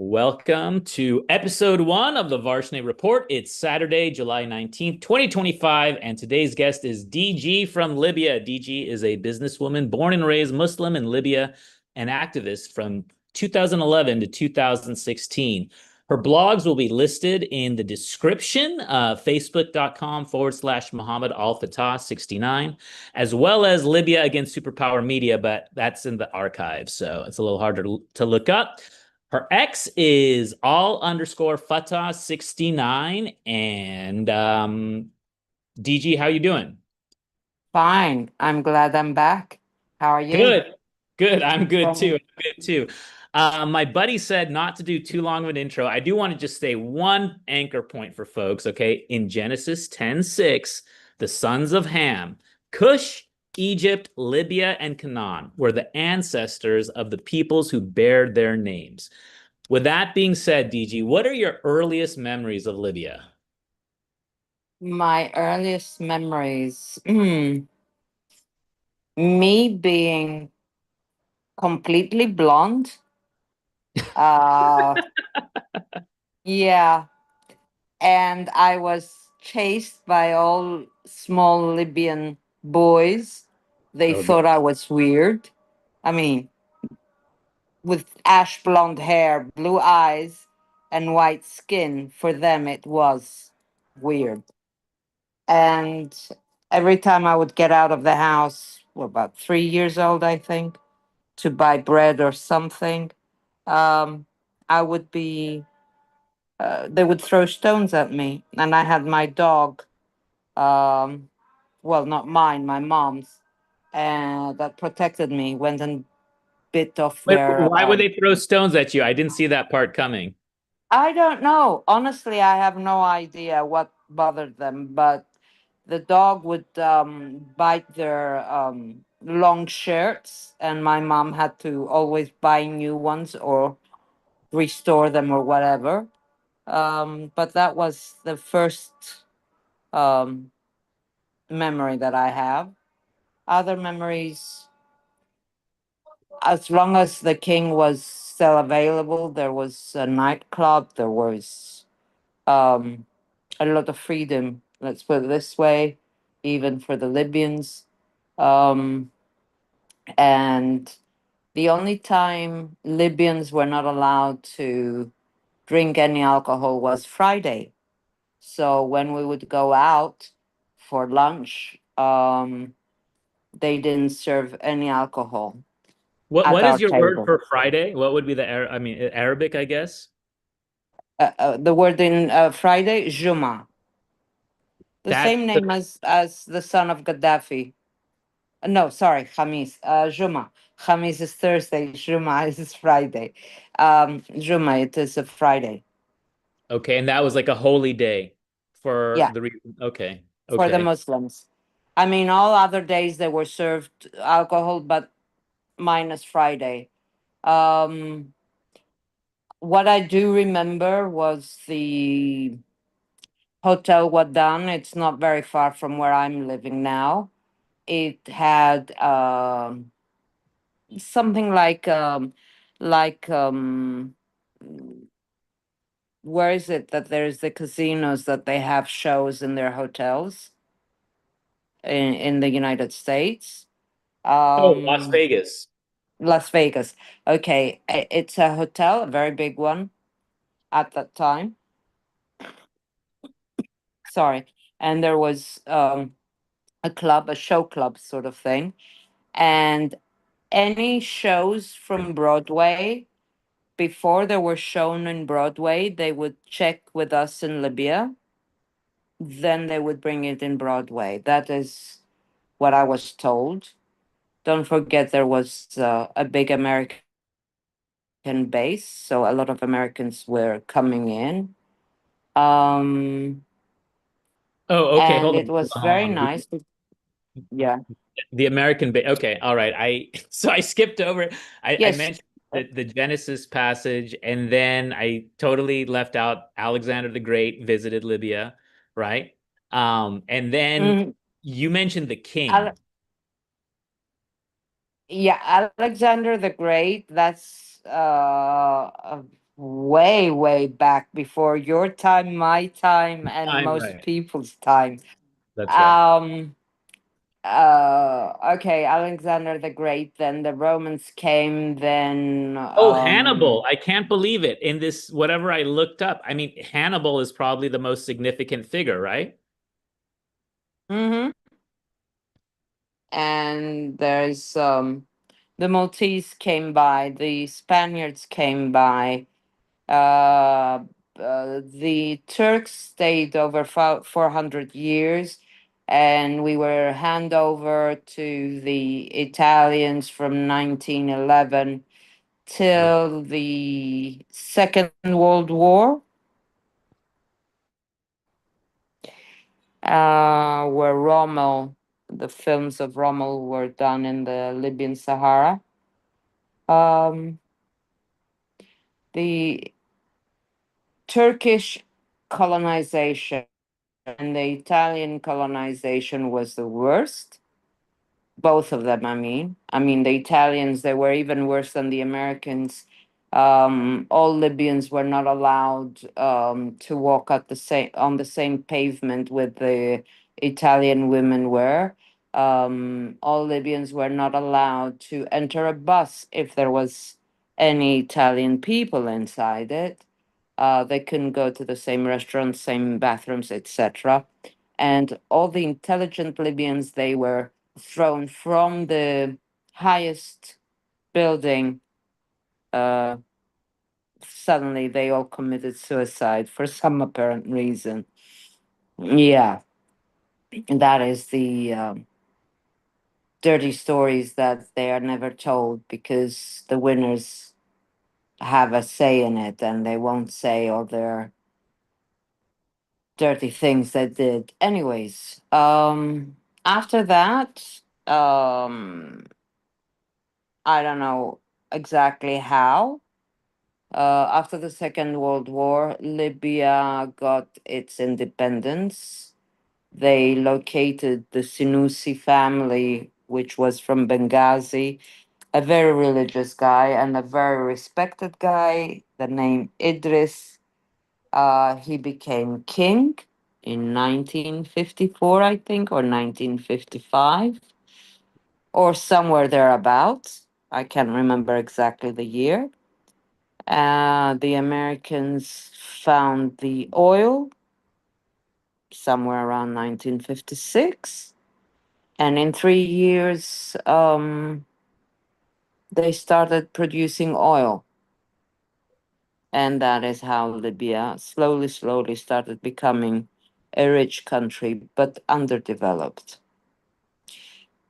Welcome to episode 1 of the Varshney Report. It's Saturday, July 19th, 2025, and today's guest is DG from Libya. DG is a businesswoman born and raised Muslim in Libya, an activist from 2011 to 2016. Her blogs will be listed in the description, facebook.com/Muhammad Al Fatah 69, as well as Libya Against Superpower Media, but that's in the archive, so it's a little harder to look up. Her ex is all_Fatah 69. And DG, how you doing? Fine. I'm glad I'm back. How are you? Good. Good. I'm good too. Well, I'm good too. My buddy said not to do too long of an intro. I do want to just say one anchor point for folks, okay? In Genesis 10:6, the sons of Ham, Cush, Egypt, Libya, and Canaan were the ancestors of the peoples who bear their names. With that being said, DG, what are your earliest memories of Libya? my earliest memories, me being completely blonde. Uh, yeah, and I was chased by all small Libyan boys. They Oh, God. thought I was weird. I mean, with ash blonde hair, blue eyes, and white skin, for them it was weird. And every time I would get out of the house, well, about 3 years old, I think, to buy bread or something, um, I would be, they would throw stones at me. And I had my dog, um, well, not mine, my mom's, that protected me, went and bit off Wait, their. why would they throw stones at you? I didn't see that part coming. I don't know. Honestly, I have no idea what bothered them, but the dog would bite their long shirts, and my mom had to always buy new ones or restore them or whatever. But that was the first um, memory that I have. Other memories, as long as the king was still available, there was a nightclub, there was um, a lot of freedom, let's put it this way, even for the Libyans. Um, and the only time Libyans were not allowed to drink any alcohol was Friday. So when we would go out for lunch, they didn't serve any alcohol What at is our your word table. for Friday? What would be I mean, Arabic, I guess. The word in Friday, Juma, the That's same the name as the son of Gaddafi. No, sorry, Khamis. Juma. Khamis is Thursday. Juma is Friday. Juma, it is a Friday. okay, and that was like a holy day for Yeah, the reason. Okay, for the okay. Muslims. I mean, all other days they were served alcohol, but minus Friday. Um, what I do remember was the Hotel Wadan. It's not very far from where I'm living now. It had something like where is it that there's the casinos that they have shows in their hotels in the United States? Oh, Las Um, Vegas. Las Vegas. Okay, it's a hotel, a very big one at that time. Sorry, and there was a club, a show club sort of thing, and any shows from Broadway before they were shown in Broadway, they would check with us in Libya, then they would bring it in Broadway. That is what I was told. Don't forget there was a big American base, so a lot of Americans were coming in. Um, Oh, okay. and Hold it on. was Hold very on. nice. Yeah. The American okay, all right. I so I skipped over. I Yes. mentioned the Genesis passage, and then I totally left out Alexander the Great visited Libya, right? And then Mm, you mentioned the king. Ale- yeah, Alexander the Great. That's way, way back before your time, my time, and I'm most right. people's time. That's right. Um, okay, Alexander the Great, then the Romans came, then, Oh, Hannibal. I can't believe it. In this, whatever I looked up, I mean, Hannibal is probably the most significant figure, right? mhm. And there's, the Maltese came by, the Spaniards came by, uh, the Turks stayed over 400 years, and we were hand over to the Italians from 1911 till the Second World War, where the films of Rommel were done in the Libyan Sahara. Um, the Turkish colonization and the Italian colonization was the worst. Both of them, I mean the Italians, they were even worse than the Americans. All Libyans were not allowed to walk at the same on the same pavement with the Italian women were. All Libyans were not allowed to enter a bus if there was any Italian people inside it. They couldn't go to the same restaurants, same bathrooms, etc. And all the intelligent Libyans, they were thrown from the highest building. Uh, Suddenly, they all committed suicide for some apparent reason. Yeah, that is the dirty stories that they are never told because the winners have a say in it and they won't say all their dirty things they did. Anyways, after that, I don't know exactly how. After the Second World War, Libya got its independence. They located the Sinusi family, which was from Benghazi, a very religious guy and a very respected guy, the name Idris. He became king in 1954, I think, or 1955, or somewhere thereabouts. I can't remember exactly the year. The Americans found the oil somewhere around 1956. And in 3 years, they started producing oil. And that is how Libya slowly, slowly started becoming a rich country, but underdeveloped.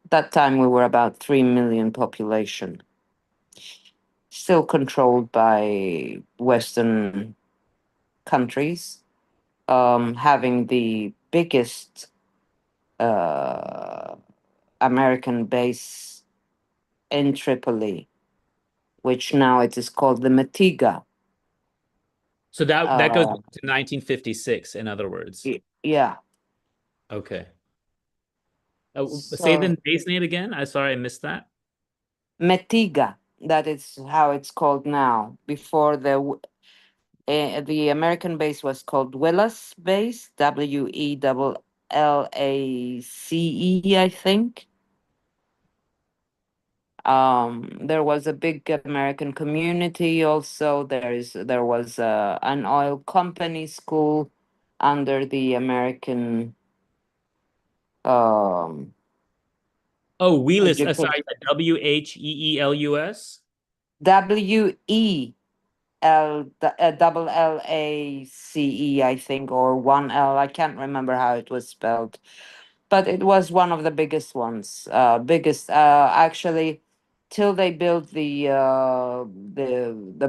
That time we were about 3 million population, still controlled by Western countries, having the biggest uh, American base in Tripoli, which now it is called the Matiga. So that goes Uh, back to 1956, in other words. yeah. Okay. Say So the base name again. I sorry I missed that. Metiga, that is how it's called now. Before the American base was called Willis Base, WELLACE, I think. There was a big American community. Also, there was an oil company school under the American. Um, Oh, what do Wheelus. you call Sorry, WHEELUS. WELLACE, I think, or one L. I can't remember how it was spelled, but it was one of the biggest ones. Biggest, actually, till they built the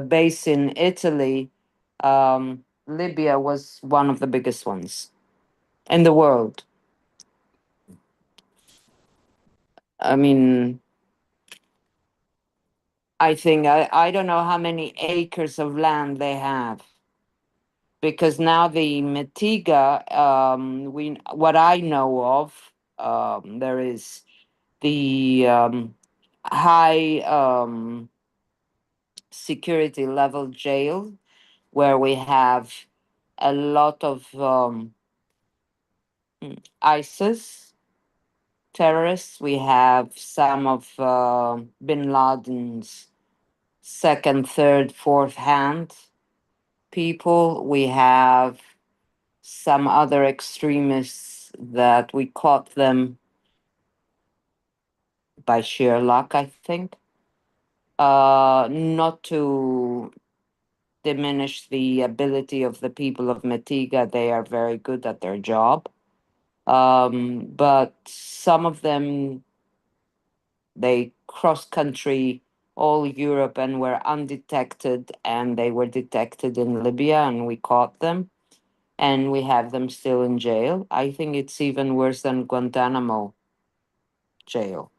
base in Italy. Libya was one of the biggest ones in the world. I mean, I don't know how many acres of land they have because now the Metiga, we what I know of, there is the high security level jail. where we have a lot of ISIS terrorists. We have some of bin Laden's second, third, fourth hand people. We have some other extremists that we caught them by sheer luck, I think. Not to diminish the ability of the people of Metiga, they are very good at their job. But some of them, they cross country all Europe and were undetected, and they were detected in Libya, and we caught them, and we have them still in jail. I think it's even worse than Guantanamo jail.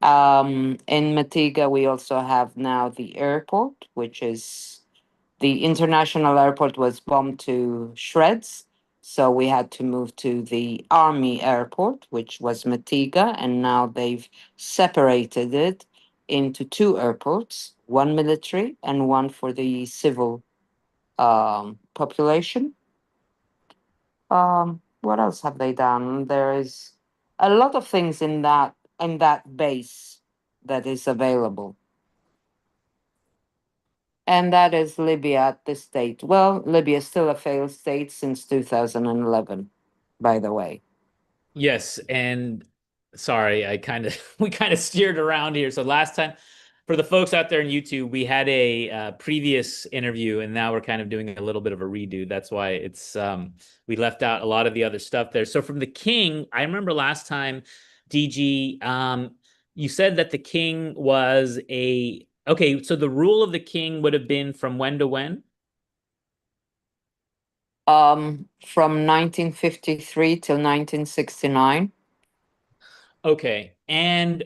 In Matiga, we also have now the airport, which is the international airport was bombed to shreds. So we had to move to the army airport, which was Matiga, and now they've separated it into two airports, one military and one for the civil population. What else have they done? There is a lot of things in that base that is available. And that is Libya at this state. Well, Libya is still a failed state since 2011, by the way. Yes, and sorry, I kind of we kind of steered around here. So last time, for the folks out there in YouTube, we had a previous interview, and now we're kind of doing a little bit of a redo. That's why it's we left out a lot of the other stuff there. So from the king, I remember last time, DG, you said that the king was a okay. So the rule of the king would have been from when to when? From 1953 till 1969. Okay. And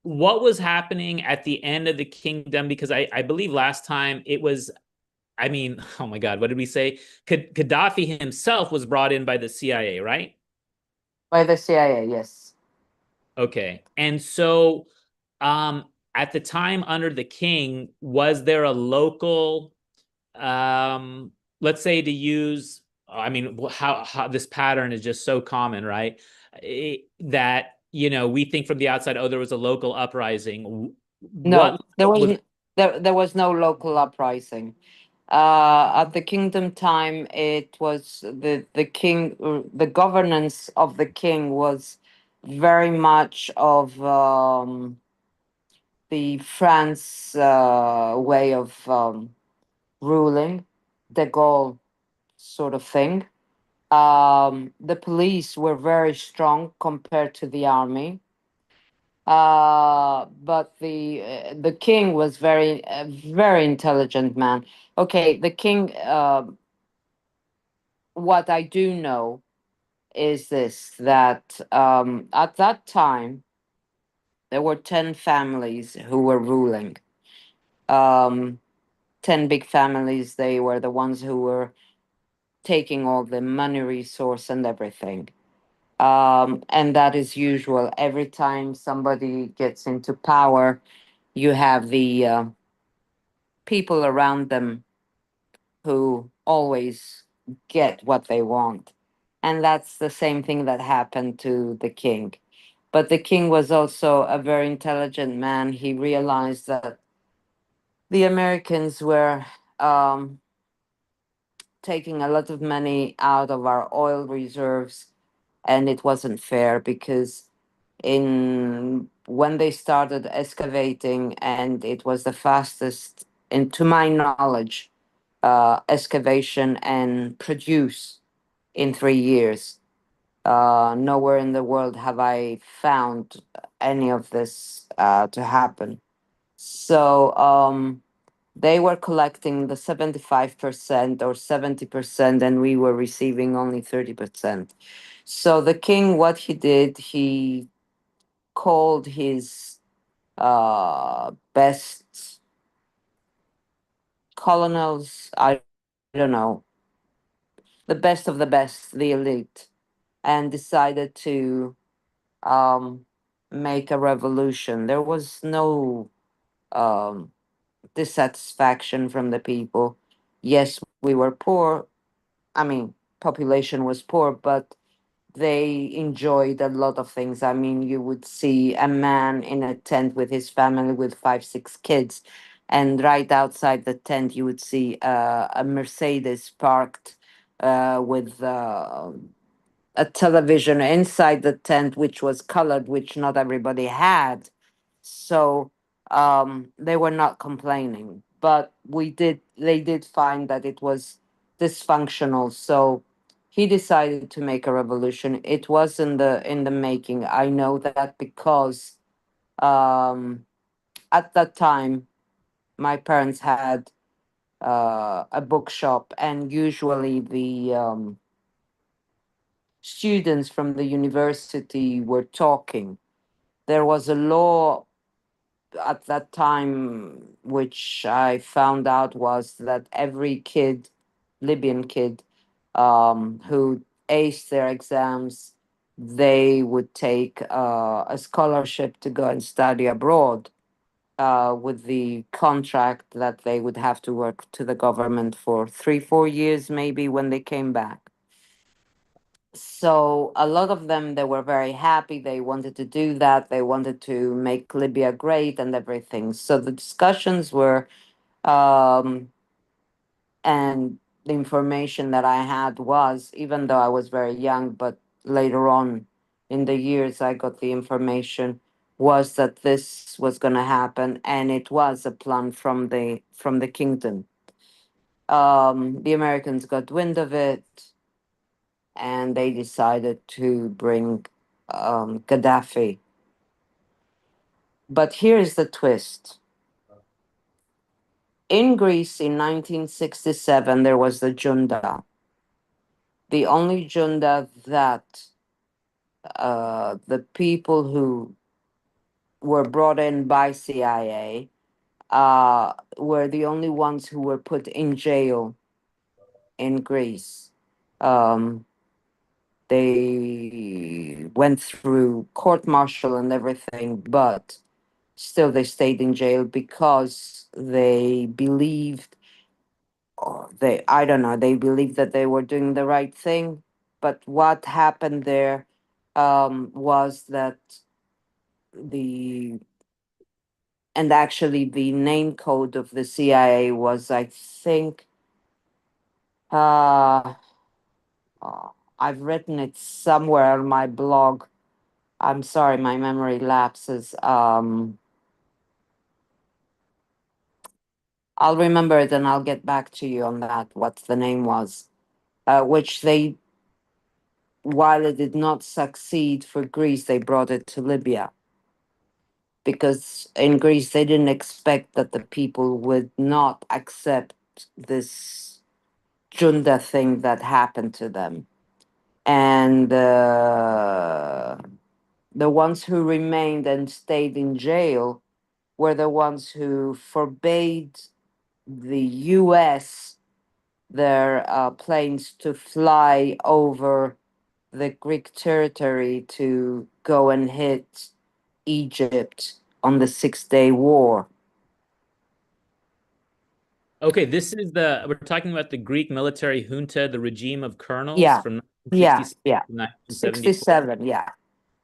what was happening at the end of the kingdom? Because I believe last time it was, I mean, oh my God, what did we say? Gaddafi himself was brought in by the CIA, right? By the CIA, yes. Okay. And so at the time under the king, was there a local, let's say to use, I mean, how this pattern is just so common, right? That we think from the outside, oh, there was a local uprising. No, What there was wasn't. There was no local uprising. At the kingdom time, it was the king. The governance of the king was very much of the France way of ruling, de Gaulle sort of thing. The police were very strong compared to the army. But the king was very intelligent man. Okay, the king. What I do know is this: that at that time there were 10 families who were ruling. Um, 10 big families. They were the ones who were taking all the money resource and everything. And that is usual. Every time somebody gets into power, you have the people around them who always get what they want. And that's the same thing that happened to the king. But the king was also a very intelligent man. He realized that the Americans were um, taking a lot of money out of our oil reserves, and it wasn't fair because in when they started excavating, and it was the fastest, and to my knowledge, excavation and produce in 3 years. Nowhere in the world have I found any of this to happen. So they were collecting the 75% or 70%, and we were receiving only 30%. So the king, what he did, he called his best colonels, I don't know, the best of the best, the elite, and decided to um, make a revolution. There was no um, dissatisfaction from the people. Yes, we were poor. I mean, population was poor, but they enjoyed a lot of things. I mean, you would see a man in a tent with his family with five, six kids, and right outside the tent, you would see a Mercedes parked with a television inside the tent, which was colored, which not everybody had. So they were not complaining, but they did find that it was dysfunctional. So he decided to make a revolution. It was in the making. I know that because um, at that time my parents had a bookshop, and usually the students from the university were talking. There was a law at that time, which I found out was that every kid, Libyan kid, who aced their exams, they would take a scholarship to go and study abroad, with the contract that they would have to work to the government for 3, 4 years, maybe when they came back. So a lot of them, they were very happy, they wanted to do that, they wanted to make Libya great and everything. So the discussions were, um and the information that I had was, even though I was very young, but later on in the years I got the information, was that this was going to happen, and it was a plan from the kingdom. The Americans got wind of it, and they decided to bring Gaddafi. But here's the twist. In Greece in 1967, there was the junta, the only junta that the people who were brought in by CIA were the only ones who were put in jail in Greece. Um, they went through court martial and everything, but still they stayed in jail because they believed, or they, I don't know, they believed that they were doing the right thing. But what happened there was that the and actually the name code of the CIA was, I think, uh, uh, I've written it somewhere on my blog. I'm sorry, my memory lapses. I'll remember it and I'll get back to you on that, what the name was. Which they, while it did not succeed for Greece, they brought it to Libya. Because in Greece, they didn't expect that the people would not accept this junta thing that happened to them. And the ones who remained and stayed in jail were the ones who forbade the US their planes to fly over the Greek territory to go and hit Egypt on the Six-Day War. Okay, this is we're talking about the Greek military junta, the regime of colonels Yeah, from yeah, 1966 yeah. to 1974. 67, yeah,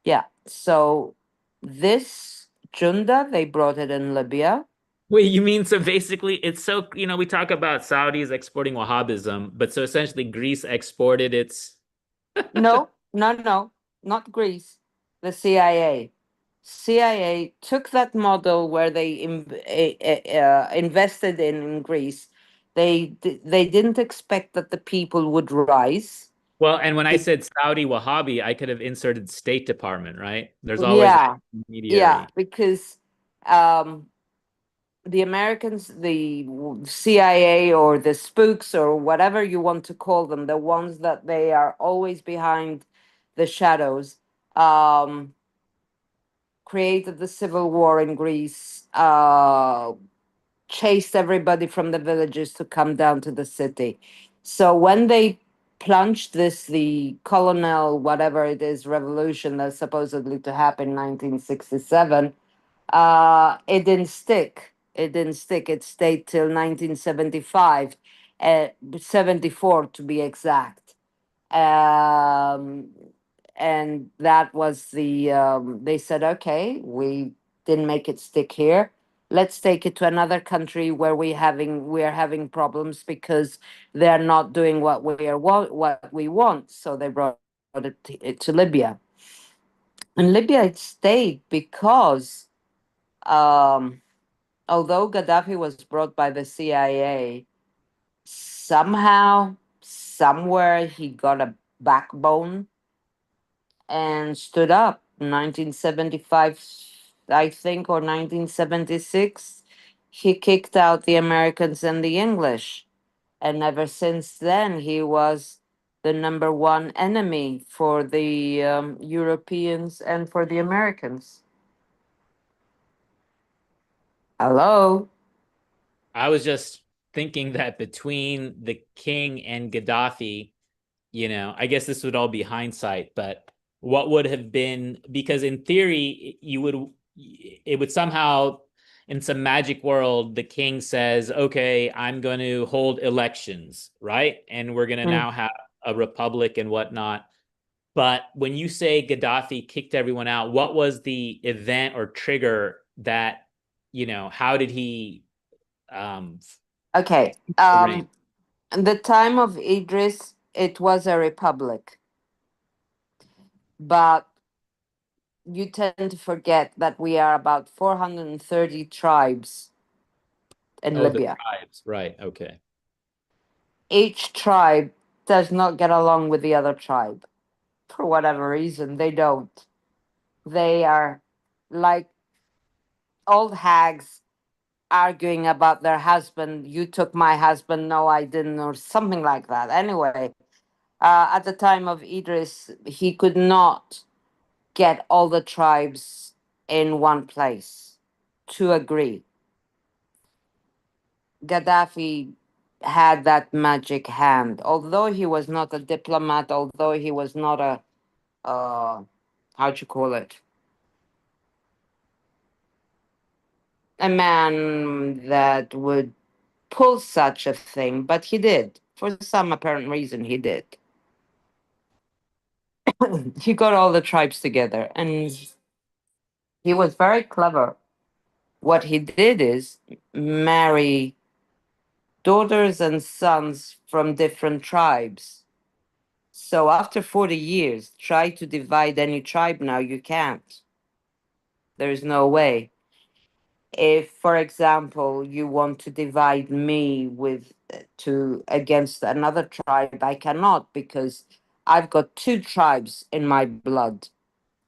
yeah. So this junta, they brought it in Libya. Wait, you mean so basically it's so, we talk about Saudis exporting Wahhabism, but so essentially Greece exported its. No, no, no, not Greece. The CIA. CIA took that model where they invested in Greece. They didn't expect that the people would rise. Well, and when I said Saudi Wahhabi, I could have inserted State Department, right? There's always Yeah, an yeah, intermediary. because um, the Americans, the CIA or the spooks or whatever you want to call them, the ones that they are always behind the shadows, um, created the civil war in Greece, chased everybody from the villages to come down to the city. So when they plunged the colonel, whatever it is, revolution that's supposedly to happen in 1967, it didn't stick. It didn't stick. It stayed till 1975. 74 to be exact. Um, and that was they said, okay, we didn't make it stick here. Let's take it to another country where we are having problems because they're not doing what we want. So they brought it to Libya. And Libya it stayed because um, although Gaddafi was brought by the CIA, somehow, somewhere, he got a backbone and stood up. 1975, I think, or 1976, he kicked out the Americans and the English. And ever since then, he was the number one enemy for the Europeans and for the Americans. Hello? I was just thinking that between the king and Gaddafi, I guess this would all be hindsight, but what would have been, because in theory, it would somehow, in some magic world, the king says, okay, I'm going to hold elections, right? And we're going to Mm. now have a republic and whatnot. But when you say Gaddafi kicked everyone out, what was the event or trigger that, how did he um, Okay. reign? In the time of Idris, it was a republic, but you tend to forget that we are about 430 tribes in Oh, the Libya. tribes, right? Okay. Each tribe does not get along with the other tribe for whatever reason. They don't. They are like old hags arguing about their husband. You took my husband, no, I didn't, or something like that. Anyway, at the time of Idris, he could not get all the tribes in one place to agree. Gaddafi had that magic hand. Although he was not a diplomat, although he was not how'd you call it? A man that would pull such a thing, but he did. For some apparent reason, he did. He got all the tribes together and he was very clever. What he did is marry daughters and sons from different tribes. So after 40 years, try to divide any tribe now, you can't. There's no way. If, for example, you want to divide me with to against another tribe, I cannot because I've got two tribes in my blood.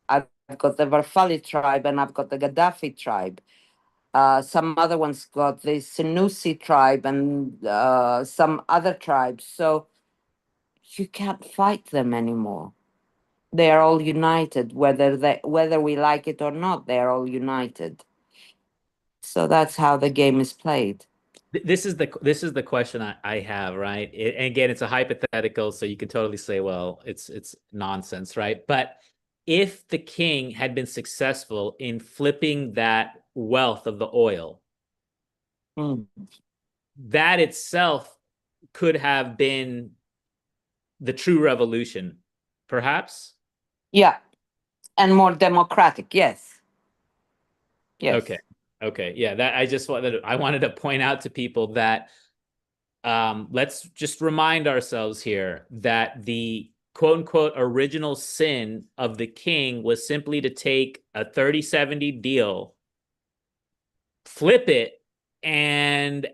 I've got the Varfali tribe and I've got the Gaddafi tribe. Some other ones got the Senussi tribe and some other tribes. So you can't fight them anymore. They are all united, whether we like it or not. They are all united. So that's how the game is played. This is the question I have, right? And again, it's a hypothetical, so you can totally say, well, it's nonsense, right? But if the king had been successful in flipping that wealth of the oil, Mm. that itself could have been the true revolution, perhaps. Yeah, and more democratic. Yes, Okay. yes. Okay. Yeah, that I wanted to point out to people that let's just remind ourselves here that the quote unquote original sin of the king was simply to take a 30-70 deal, flip it, and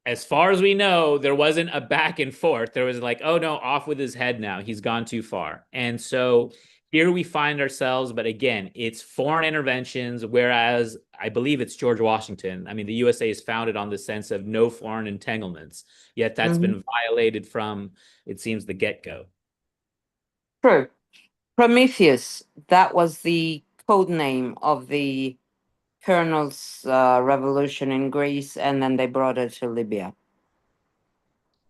as far as we know, there wasn't a back and forth. There was like, oh no, off with his head now. He's gone too far. And so here we find ourselves, but again, it's foreign interventions, whereas I believe it's George Washington. I mean, the USA is founded on the sense of no foreign entanglements, yet that's Hmm. been violated from, it seems, the get-go. True. Prometheus, that was the code name of the colonel's revolution in Greece, and then they brought it to Libya.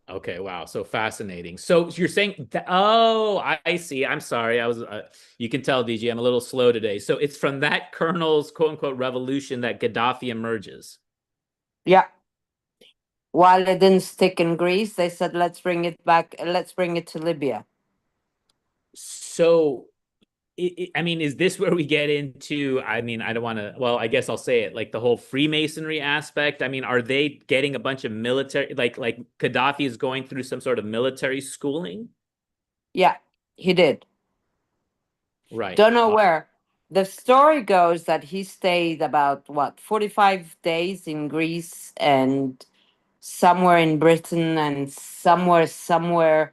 Okay, wow, so fascinating. So you're saying that, oh, I see. I'm sorry. You can tell, DG, I'm a little slow today. So it's from that colonel's quote unquote revolution that Gaddafi emerges. Yeah. While it didn't stick in Greece, they said, let's bring it back, let's bring it to Libya. So I mean, is this where we get into? I mean, I don't want to. Well, I guess I'll say it. Like the whole Freemasonry aspect. I mean, are they getting a bunch of military? Like Gaddafi is going through some sort of military schooling, Yeah, he did. right? Don't know where. The story goes that he stayed about what 45 days in Greece and somewhere in Britain and somewhere.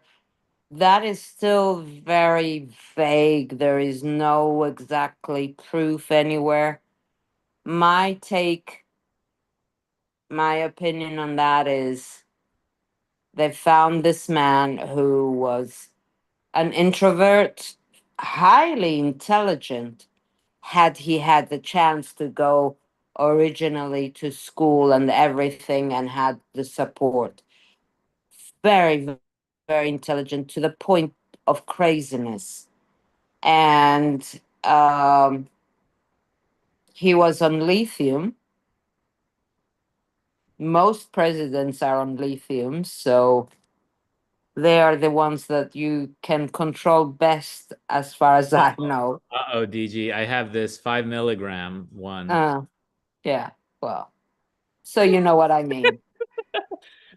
That is still very vague. There is no exactly proof anywhere. My take, my opinion on that is they found this man who was an introvert, highly intelligent, had he had the chance to go originally to school and everything and had the support. Very, very intelligent to the point of craziness. And he was on lithium. Most presidents are on lithium, so they are the ones that you can control best, as far as I know. Uh-oh, DG. I have this 5 milligram one. Uh, yeah, well, so you know what I mean.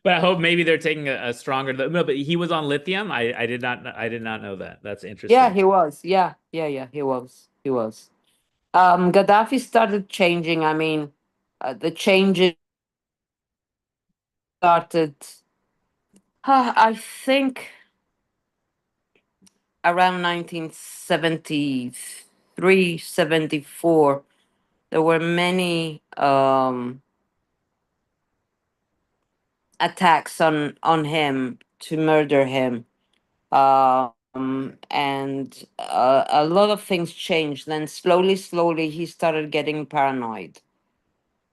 But I hope maybe they're taking a stronger. No, but he was on lithium. I did not. I did not know that. That's Yeah, interesting. he was. Yeah, yeah, yeah, he was. He was. Gaddafi started changing. I mean, the changes started, I think, around 1973, 74. There were many attacks on him to murder him. And a lot of things changed. Then slowly, he started getting paranoid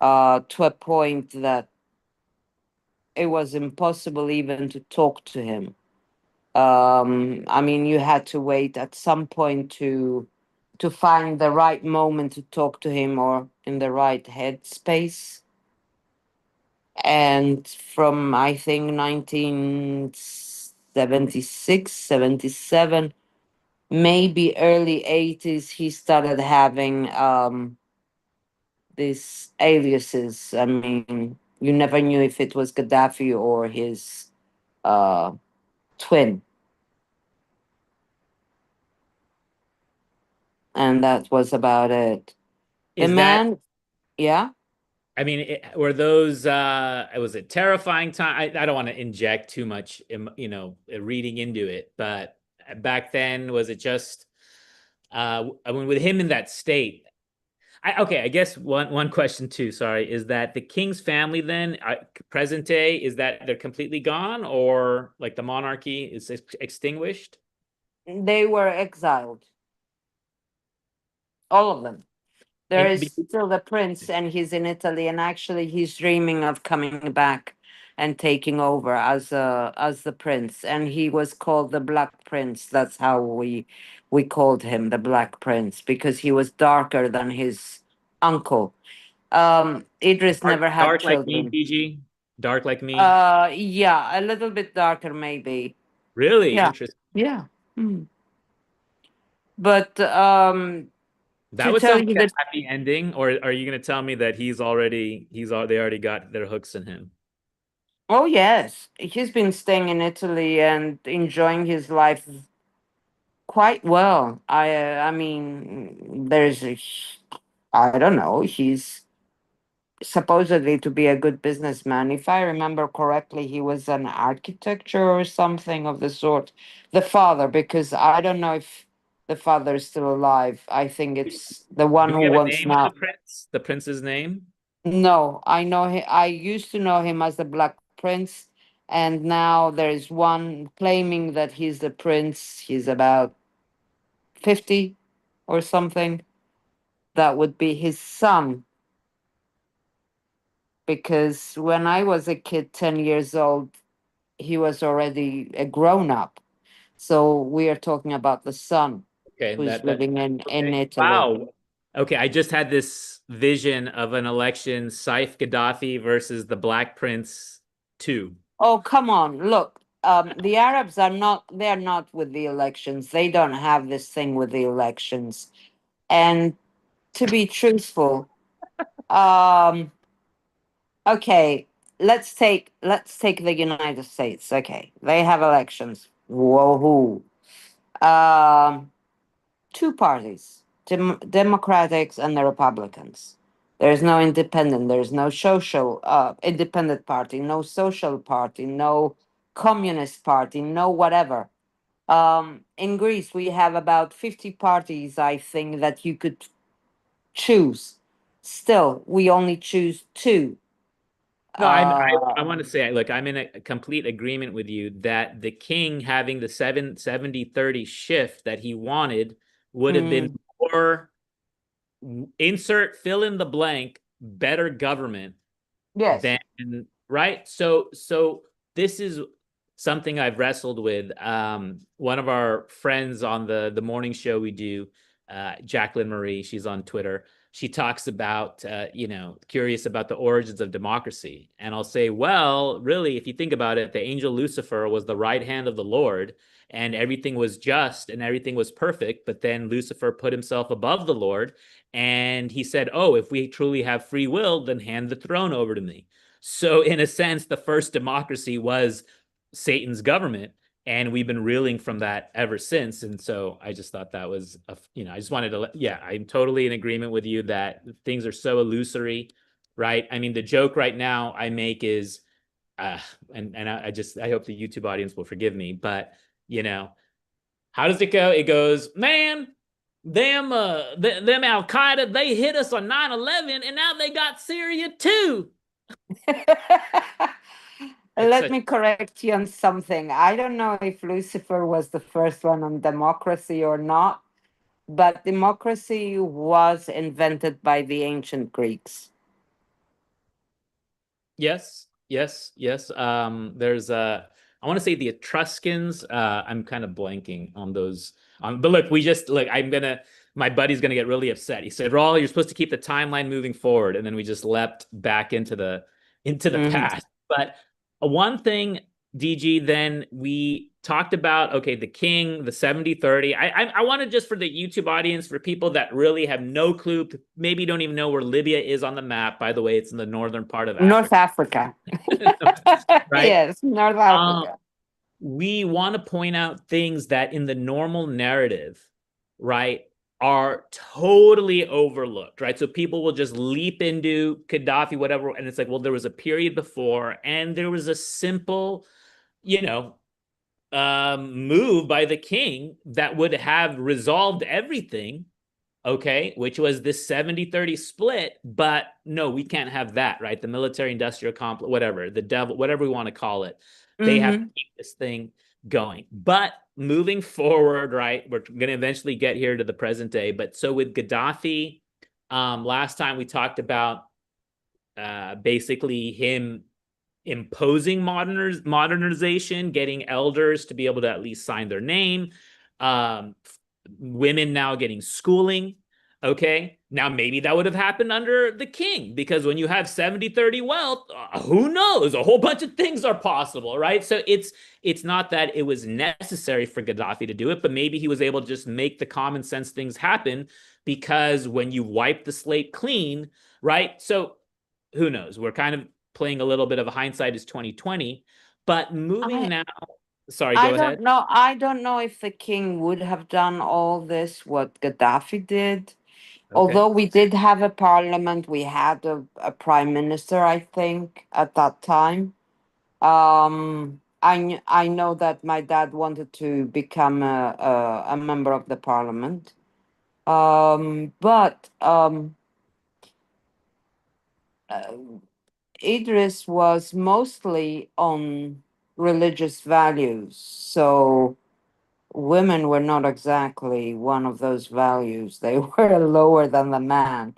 to a point that it was impossible even to talk to him. I mean, you had to wait at some point to find the right moment to talk to him or in the right headspace. And from, I think, 1976, 77, maybe early 80s, he started having these aliases. I mean, you never knew if it was Gaddafi or his uh, twin. And that was about it. The Is that? man, yeah, I mean, were those? Was it terrifying time? I don't want to inject too much, reading into it. But back then, was it just? I mean, with him in that state. Okay, I guess one question too. Sorry, is that the king's family then present day? Is that they're completely gone, or like the monarchy is extinguished? they were exiled, all of them. There And is still the prince, and he's in Italy, and actually, he's dreaming of coming back and taking over as the prince. And he was called the Black Prince. That's how we called him, the Black Prince, because he was darker than his uncle. Idris dark, never had dark like me, children. PG, dark like me. Yeah, a little bit darker, maybe. Really Yeah, interesting. yeah. Mm. But That to would tell sound you like that, a happy ending, or are you going to tell me that they already got their hooks in him? oh yes, he's been staying in Italy and enjoying his life quite well. I mean, I don't know. He's supposedly to be a good businessman. If I remember correctly, he was an architecture or something of the sort. The father, because I don't know if the father is still alive. I think it's the one Do who we have a wants name of the now. prince? The prince's name? No, I know him. I used to know him as the Black Prince, and now there is one claiming that he's the prince. He's about 50 or something. That would be his son, because when I was a kid, 10 years old, he was already a grown up. So we are talking about the son Okay, who's living in okay. Italy. Wow. Okay, I just had this vision of an election, Saif Gaddafi versus the Black Prince Two. Oh, come on. Look, the Arabs are not, they're not with the elections. They don't have this thing with the elections. And to be truthful, um, okay, let's take the United States. Okay, they have elections. Whoa. Um, Two parties, Democrats and the Republicans. There's no independent, there's no social independent party, no social party, no communist party, no whatever. In Greece, we have about 50 parties, I think, that you could choose. Still, we only choose two. No, I Uh, want to say, look, I'm in a complete agreement with you that the king having the 70-30 shift that he wanted would have been mm, more insert fill in the blank better government yes. than right. So this is something I've wrestled with. One of our friends on the morning show we do, Jacqueline Marie, she's on Twitter. She talks about curious about the origins of democracy, and I'll say, well, really, if you think about it, the angel Lucifer was the right hand of the Lord, and everything was just and everything was perfect. But then Lucifer put himself above the Lord, and he said, oh, if we truly have free will, then hand the throne over to me. So, in a sense, the first democracy was Satan's government, and we've been reeling from that ever since. And so, I just thought that was, I just wanted to, yeah, I'm totally in agreement with you that things are so illusory, right? I mean, the joke right now I make is, uh, and I hope the YouTube audience will forgive me, but you know, how does it go? It goes, man, them Al Qaeda, they hit us on 9/11, and now they got Syria too. It's Let such me correct you on something. I don't know if Lucifer was the first one on democracy or not, but democracy was invented by the ancient Greeks. yes. There's I want to say the Etruscans. I'm kind of blanking on those. But look, we just look. My buddy's gonna get really upset. He said, "Raul, you're supposed to keep the timeline moving forward," and then we just leapt back into the Mhm. past. But one thing, DG, then we talked about, okay, the king, the 70-30. I want to just for the YouTube audience, for people that really have no clue, maybe don't even know where Libya is on the map. By the way, it's in the northern part of North Africa, Africa. right? Yes, North Um, Africa. we want to point out things that in the normal narrative, right, are totally overlooked, right? So people will just leap into Gaddafi, whatever, and it's like, well, there was a period before, and there was a simple, you know, move by the king that would have resolved everything, okay, which was this 70-30 split. But no, we can't have that, right? The military industrial complex, whatever, the devil, whatever we want to call it, they have to Hmm. keep this thing going. But moving forward, right, we're going to eventually get here to the present day. But so with Gaddafi, last time we talked about basically him imposing modernization, getting elders to be able to at least sign their name, um, women now getting schooling. Okay, now maybe that would have happened under the king, because when you have 70-30 wealth, who knows? A whole bunch of things are possible, right? So it's not that it was necessary for Gaddafi to do it, but maybe he was able to just make the common sense things happen, because when you wipe the slate clean, right? So who knows? We're kind of playing a little bit of a hindsight is 2020. But moving I now, sorry, I go don't ahead. know. I don't know if the king would have done all this what Gaddafi did. Okay. Although we did have a parliament, we had a prime minister, I think, at that time. I know that my dad wanted to become a member of the parliament. But uh, Idris was mostly on religious values. So women were not exactly one of those values. They were lower than the man.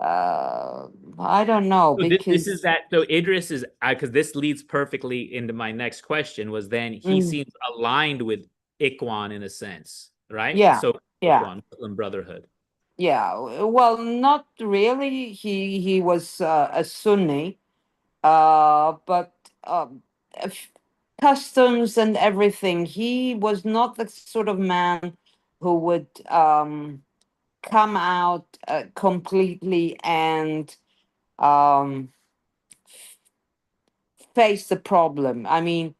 Uh, I don't know So this is because that. So Idris is, because this leads perfectly into my next question, was then he mm, seems aligned with Ikhwan in a sense, right? yeah, So yeah, Ikhwan, Muslim Brotherhood. yeah. Well, not really. He was a Sunni, but f- customs and everything. He was not the sort of man who would come out completely and um, face the problem. I mean,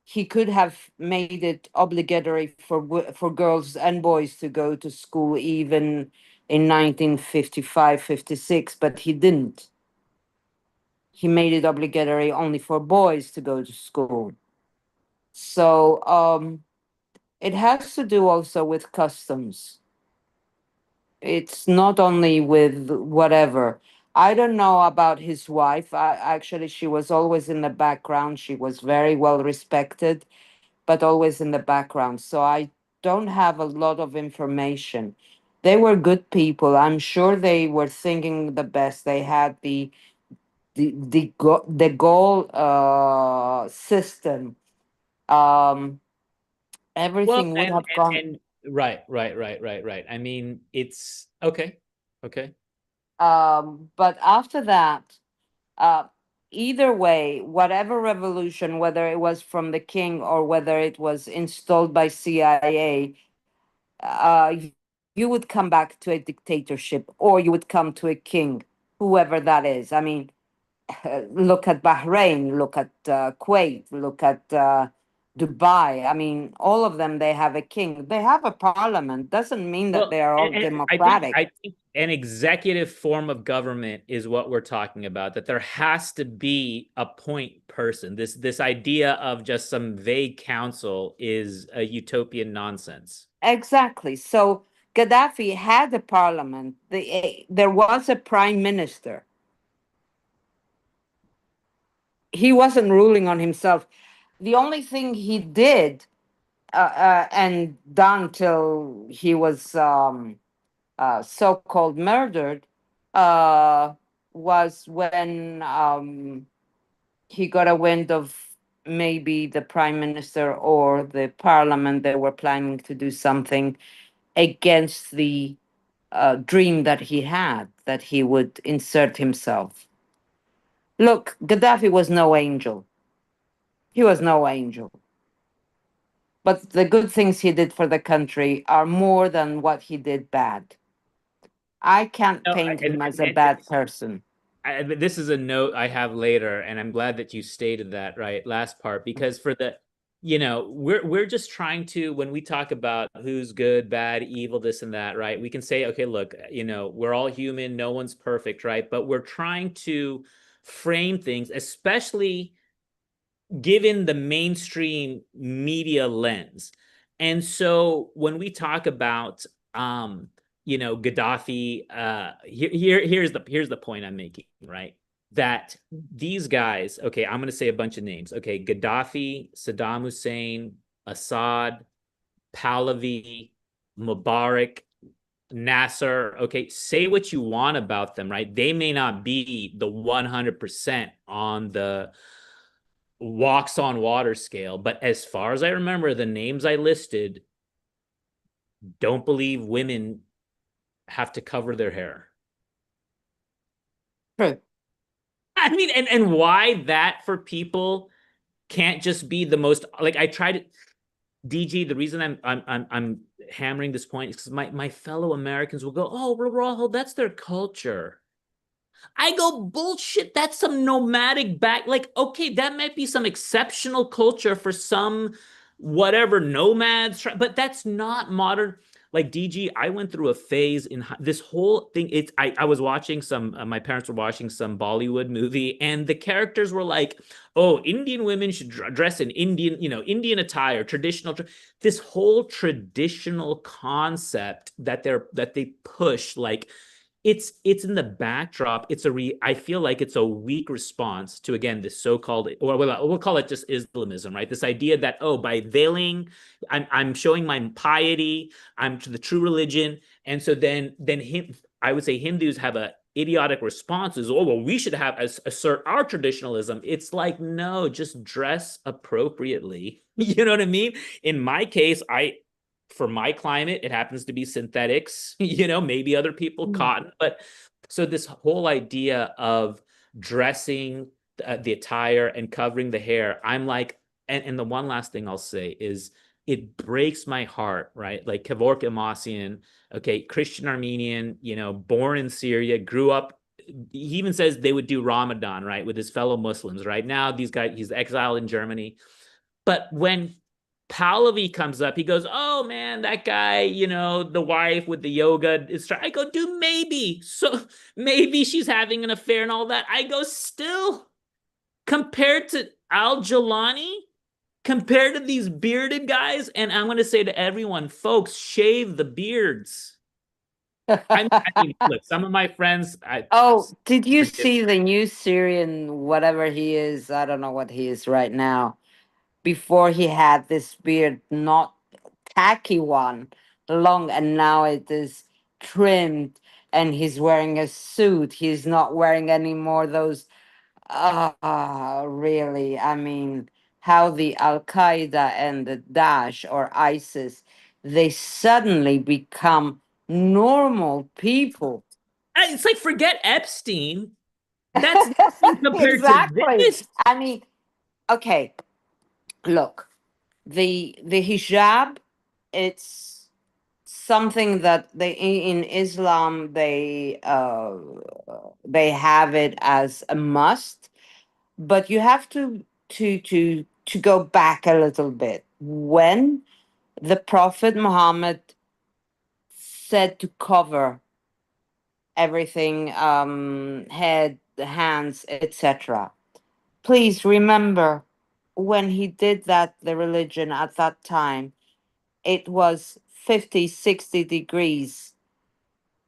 he could have made it obligatory for for girls and boys to go to school even in 1955, 56, but he didn't. He made it obligatory only for boys to go to school. So it has to do also with customs. It's not only with whatever. I don't know about his wife. Actually, she was always in the background. She was very well respected, but always in the background. So I don't have a lot of information. They were good people. I'm sure they were thinking the best. They had the goal system. Um, Well, everything would and have gone. right. I mean, it's okay. Okay. But after that, uh, either way, whatever revolution, whether it was from the king or whether it was installed by CIA, uh, you would come back to a dictatorship or you would come to a king, whoever that is. I mean, look at Bahrain, look at Kuwait, look at Dubai. I mean, all of them, they have a king. They have a parliament. Doesn't mean that Well, they are all and I think democratic. I think an executive form of government is what we're talking about. That there has to be a point person. This idea of just some vague council is a utopian nonsense. Exactly. So Gaddafi had a parliament. There was a prime minister. He wasn't ruling on himself. The only thing he did and done till he was so-called murdered uh, was when he got a wind of maybe the prime minister or the parliament. They were planning to do something against the dream that he had, that he would insert himself. Look, Gaddafi was no angel. He was no angel. But the good things he did for the country are more than what he did bad. I can't No, paint him as a bad person. this is a note I have later, and I'm glad that you stated that right last part because for the, we're just trying to when we talk about who's good, bad, evil, this and that, right? We can say, okay, look, we're all human, no one's perfect, right? But we're trying to frame things, especially given the mainstream media lens. And so when we talk about Gaddafi, here's the point I'm making, right? That these guys, okay, I'm gonna say a bunch of names. Okay, Gaddafi, Saddam Hussein, Assad, Pahlavi, Mubarak, Nasser, okay, say what you want about them, right? They may not be the 100% on the walks on water scale. But as far as I remember, the names I listed don't believe women have to cover their hair. True. I mean, and why that for people can't just be the most like I tried DG. The reason I'm hammering this point is because my fellow Americans will go, oh, well, that's their culture. I go, bullshit. That's some nomadic back. Like, okay, that might be some exceptional culture for some whatever nomads, but that's not modern. Like DG, I went through a phase in this whole thing. I was watching some, my parents were watching some Bollywood movie, and the characters were like, oh, Indian women should dress in Indian, Indian attire, traditional. This whole traditional concept that they push, like it's in the backdrop. I feel like it's a weak response to again this so-called, or we'll call it just Islamism, right? This idea that, oh, by veiling, I'm showing my piety, I'm to the true religion. And so then him, I would say Hindus have a idiotic responses. Oh, well, we should have assert our traditionalism. It's like, no, just dress appropriately. You know what I mean? In my case, for my climate, it happens to be synthetics, maybe other people Mm. cotton. But so this whole idea of dressing the attire and covering the hair, I'm like, and the one last thing I'll say is it breaks my heart, right? Like Kevork Emassian, okay, Christian Armenian, born in Syria, grew up. He even says they would do Ramadan, right, with his fellow Muslims. Right now, these guys, he's exiled in Germany. But when Pahlavi comes up, he goes, "Oh man, that guy, the wife with the yoga is trying." I go, "Dude, maybe. So maybe she's having an affair and all that." I go, "Still, compared to Al Jalani, compared to these bearded guys," and I'm going to say to everyone, folks, shave the beards. I mean, look, some of my friends, Oh, did you forgive. see the new Syrian, whatever he is? I don't know what he is right now. Before he had this beard, not tacky one, long, and now it is trimmed, and he's wearing a suit. He's not wearing any more those. Really? I mean, how the Al Qaeda and the Daesh or ISIS, they suddenly become normal people. It's like forget Epstein. That's nothing compared to Exactly. this. I mean, okay, look, the hijab, it's something that in Islam they have it as a must, but you have to go back a little bit. When the Prophet Muhammad said to cover everything, head, hands, etc. Please remember, when he did that, the religion at that time, it was 50, 60 degrees.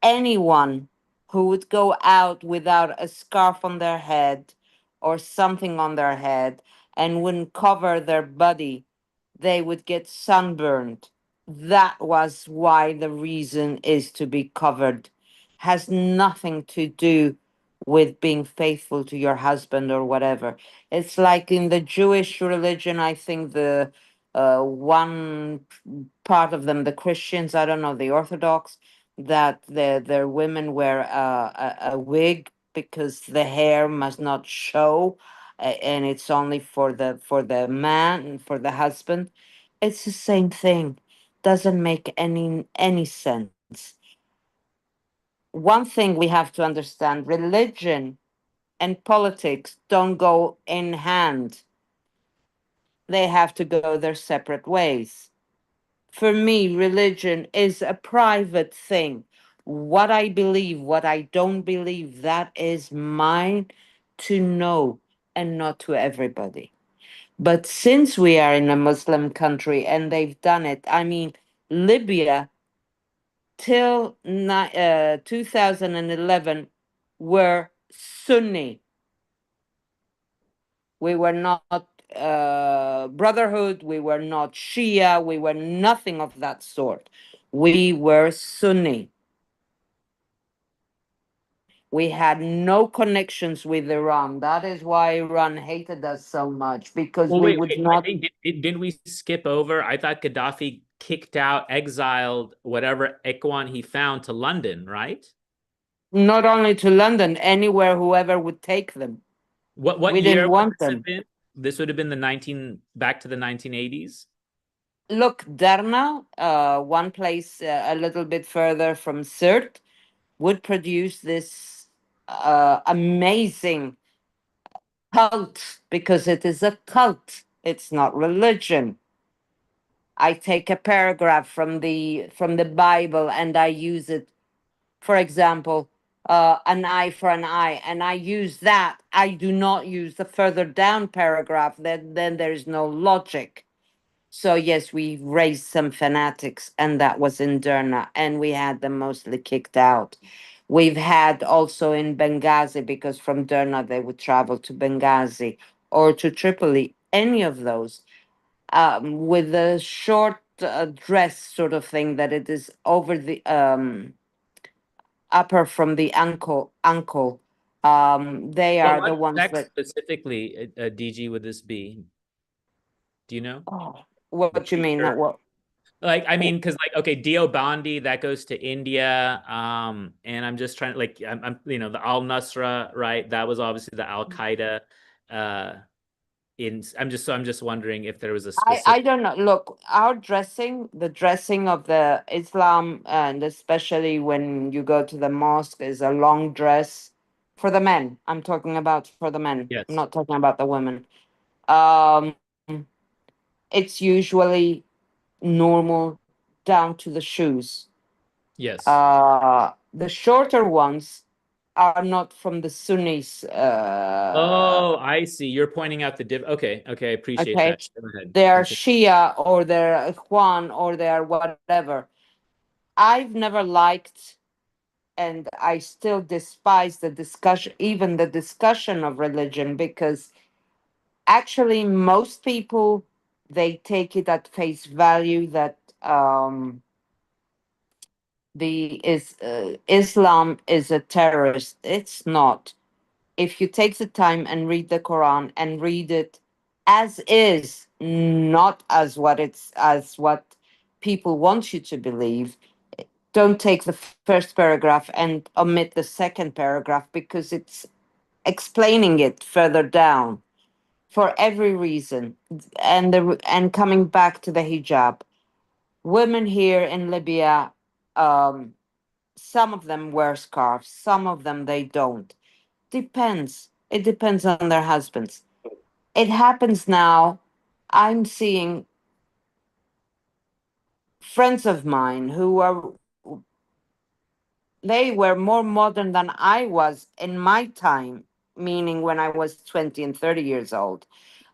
Anyone who would go out without a scarf on their head or something on their head and wouldn't cover their body, they would get sunburned. That was why the reason is to be covered. Has nothing to do with being faithful to your husband or whatever. It's like in the Jewish religion, I think the one part of them, the Christians, I don't know, the Orthodox, that their women wear a wig because the hair must not show, and it's only for the man, for the husband. It's the same thing. Doesn't make any sense. One thing we have to understand: religion and politics don't go in hand. They have to go their separate ways. For me, religion is a private thing. What I believe, what I don't believe, that is mine to know, and not to everybody. But since we are in a Muslim country and they've done it, I mean, Libya till 2011 were Sunni. We were not Brotherhood, we were not Shia, we were nothing of that sort. We were Sunni. We had no connections with Iran. That is why Iran hated us so much, because Well, we wait, would wait. I not. think didn't we skip over? I thought Gaddafi kicked out, exiled whatever Ekwan he found to London, right? Not only to London, anywhere, whoever would take them. What We didn't year would want this have them. been? This would have been the 19 back to the 1980s. Look, Derna, one place a little bit further from Sirte, would produce this amazing cult, because it is a cult. It's not religion. I take a paragraph from the Bible and I use it. For example, an eye for an eye, and I use that. I do not use the further down paragraph. Then there is no logic. So yes, we raised some fanatics, and that was in Derna, and we had them mostly kicked out. We've had also in Benghazi, because from Derna they would travel to Benghazi or to Tripoli, any of those, with a short dress sort of thing, that it is over the upper from the ankle. They Well, are the what ones sex that. specifically, DG, would this be? Do you know Oh, the what you mean? t-shirt? That what? Like, I mean, because like, okay, Dio Bandi that goes to India, and I'm just trying to like, I'm the Al Nusra, right? That was obviously the Al Qaeda. I'm just wondering if there was a I specific. don't know. Look, our dressing, the dressing of the Islam, and especially when you go to the mosque, is a long dress for the men. I'm talking about for the men. I'm Yes. not talking about the women. Um, it's usually normal down to the shoes. Yes. The shorter ones are not from the Sunnis. Oh, I see. You're pointing out the diff. Okay. Okay. I appreciate Okay, that. Go ahead. they are Continue. Shia or they're Ikhwan or they're whatever. I've never liked, and I still despise the discussion, even the discussion of religion, because actually most people, they take it at face value that Islam is a terrorist. It's not. If you take the time and read the Quran and read it as is, not as what people want you to believe, don't take the first paragraph and omit the second paragraph because it's explaining it further down for every reason. And coming back to the hijab, women here in Libya, um, some of them wear scarves, some of them they don't. Depends. It depends on their husbands. It happens now. I'm seeing friends of mine who are, they were more modern than I was in my time, meaning when I was 20 and 30 years old,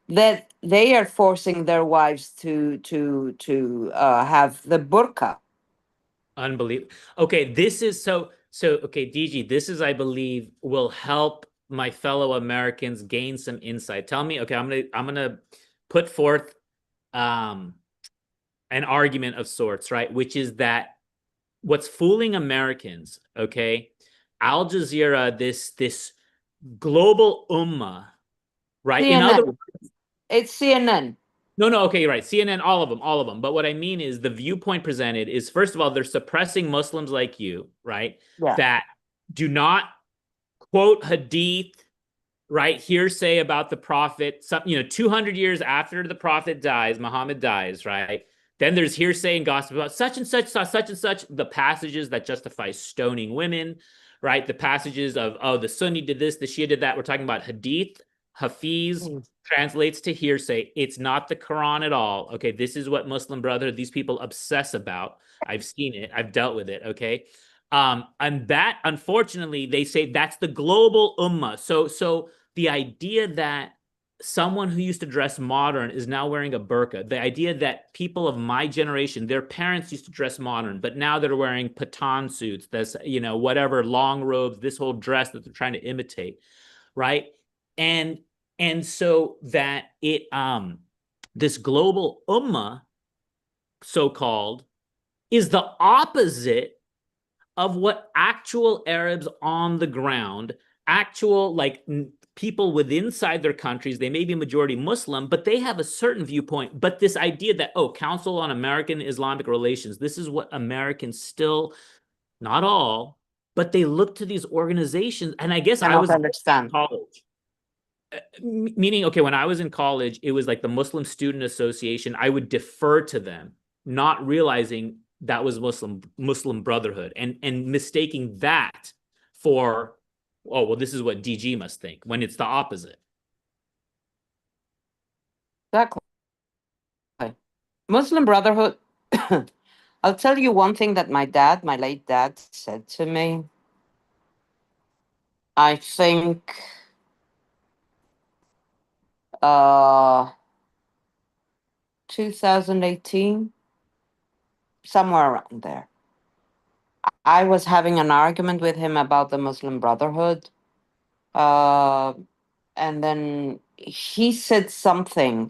that they are forcing their wives to have the burqa. Unbelievable. Okay, this is okay, DG, this is, I believe, will help my fellow Americans gain some insight. Tell me, okay, I'm gonna put forth um an argument of sorts, right? Which is that what's fooling Americans, okay? Al Jazeera, this global ummah, right? In other CNN. It's CNN. No, no, okay, you're right. CNN, all of them, all of them. But what I mean is the viewpoint presented is, first of all, they're suppressing Muslims like you, right? Yeah. That do not quote hadith, right? Hearsay about the prophet, 200 years after the prophet dies, Muhammad dies, right? Then there's hearsay and gossip about such and such, such and such, the passages that justify stoning women, right? The passages of, oh, the Sunni did this, the Shia did that. We're talking about hadith, hafiz, Mm. translates to hearsay. It's not the Quran at all. Okay, this is what Muslim Brotherhood, these people obsess about. I've seen it, I've dealt with it. Okay. And that, unfortunately, they say that's the global ummah. So the idea that someone who used to dress modern is now wearing a burqa, the idea that people of my generation, their parents used to dress modern, but now they're wearing patan suits, this, whatever, long robes, this whole dress that they're trying to imitate, right? And and so that this global ummah, so-called, is the opposite of what actual Arabs on the ground, actual like people within inside their countries, they may be majority Muslim, but they have a certain viewpoint. But this idea that, oh, Council on American Islamic Relations, this is what Americans still, not all, but they look to these organizations. And I guess I Cannot was in understand. college. Meaning, okay, when I was in college, it was like the Muslim Student Association. I would defer to them, not realizing that was Muslim Brotherhood, and mistaking that for, oh, well, this is what DG must think, when it's the opposite. Exactly. Muslim Brotherhood. I'll tell you one thing that my dad, my late dad, said to me. I think uh 2018, somewhere around there. I was having an argument with him about the Muslim Brotherhood. Uh, and then he said something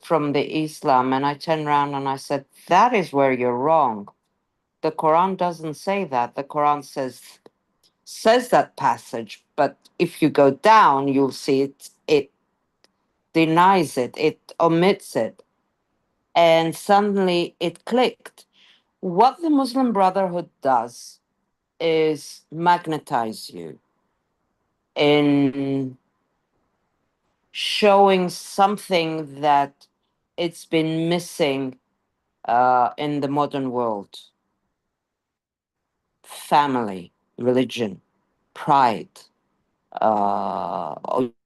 from the Islam, and I turned around and I said, that is where you're wrong. The Quran doesn't say that. The Quran says that passage, but if you go down, you'll see it denies it, it omits it. And suddenly it clicked. What the Muslim Brotherhood does is magnetize you in showing something that it's been missing in the modern world: family, religion, pride.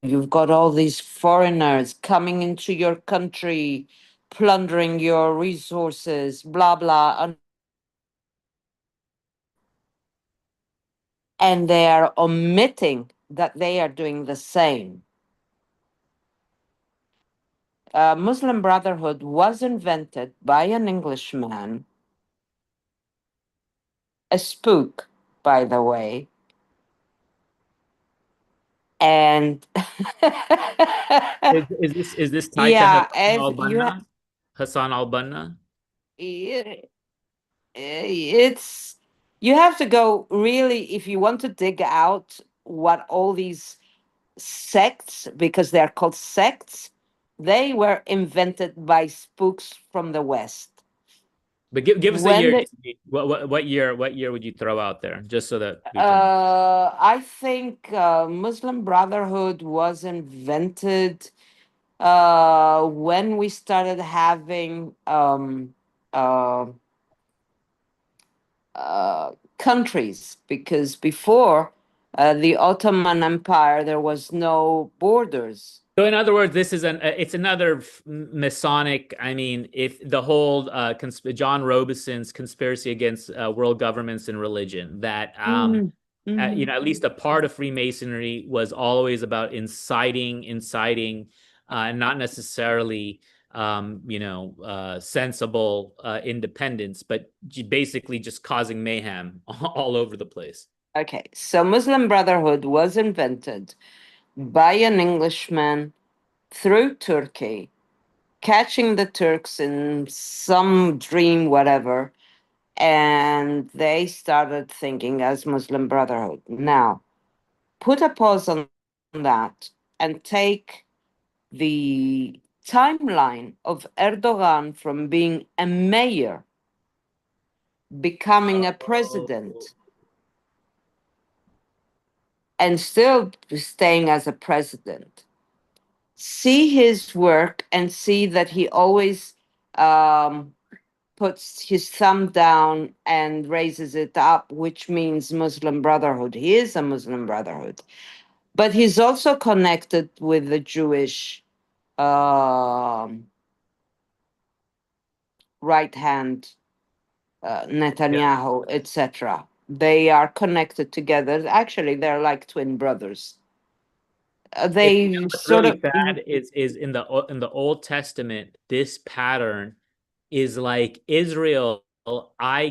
You've got all these foreigners coming into your country, plundering your resources, blah, blah. And they are omitting that they are doing the same. Muslim Brotherhood was invented by an Englishman, a spook, by the way. And Is this tied to yeah, Hassan if you al-Banna? Hassan al-Banna? it's you have to go really, if you want to dig out what all these sects, because they're called sects, they were invented by spooks from the West. But give us a When year. the What year would you throw out there, just so that we can? I think Muslim Brotherhood was invented when we started having uh, uh, countries, because before the Ottoman Empire there was no borders. So in other words, this is it's another Masonic. I mean, if the whole John Robison's conspiracy against world governments and religion, that Mm. Mhm. at least a part of Freemasonry was always about inciting, and not necessarily sensible independence, but basically just causing mayhem all over the place. Okay, so Muslim Brotherhood was invented by an Englishman through Turkey, catching the Turks in some dream, whatever, and they started thinking as Muslim Brotherhood. Now, put a pause on that and take the timeline of Erdogan from being a mayor, becoming a Oh. president, and still staying as a president. See his work and see that he always um, puts his thumb down and raises it up, which means Muslim Brotherhood. He is a Muslim Brotherhood, but he's also connected with the Jewish um right hand, Yeah. Netanyahu, etc. They are connected together. Actually, they're like twin brothers. They What's sort really of, sad is in the Old Testament, this pattern is like Israel. I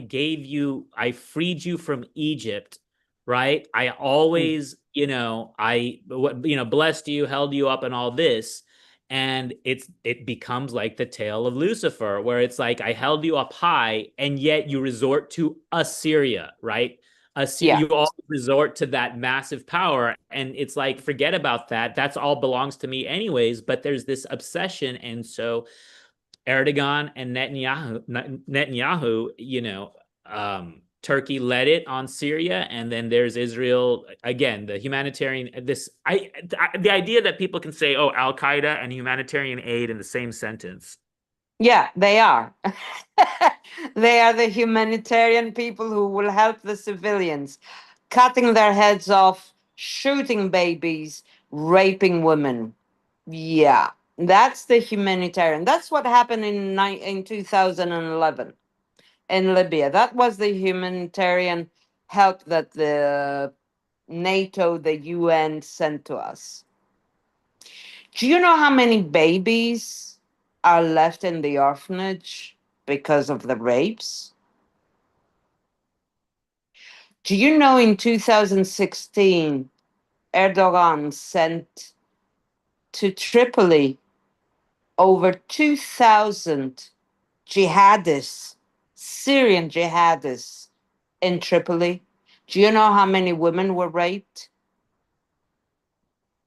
freed you from Egypt, right? I always, blessed you, held you up, and all this. And it becomes like the tale of Lucifer, where it's like I held you up high, and yet you resort to Assyria, right? yeah, You all resort to that massive power, and it's like forget about that. That's all belongs to me anyways. But there's this obsession, and so Erdogan and Netanyahu, Turkey led it on Syria, and then there's Israel again. The humanitarian, the idea that people can say, "Oh, Al Qaeda and humanitarian aid" in the same sentence. yeah, they are. They are the humanitarian people who will help the civilians, cutting their heads off, shooting babies, raping women. Yeah, that's the humanitarian. That's what happened in 2011 in Libya. That was the humanitarian help that the NATO, the UN sent to us. Do you know how many babies are left in the orphanage because of the rapes? Do you know in 2016, Erdogan sent to Tripoli over 2,000 jihadists, Syrian jihadists in Tripoli? Do you know how many women were raped?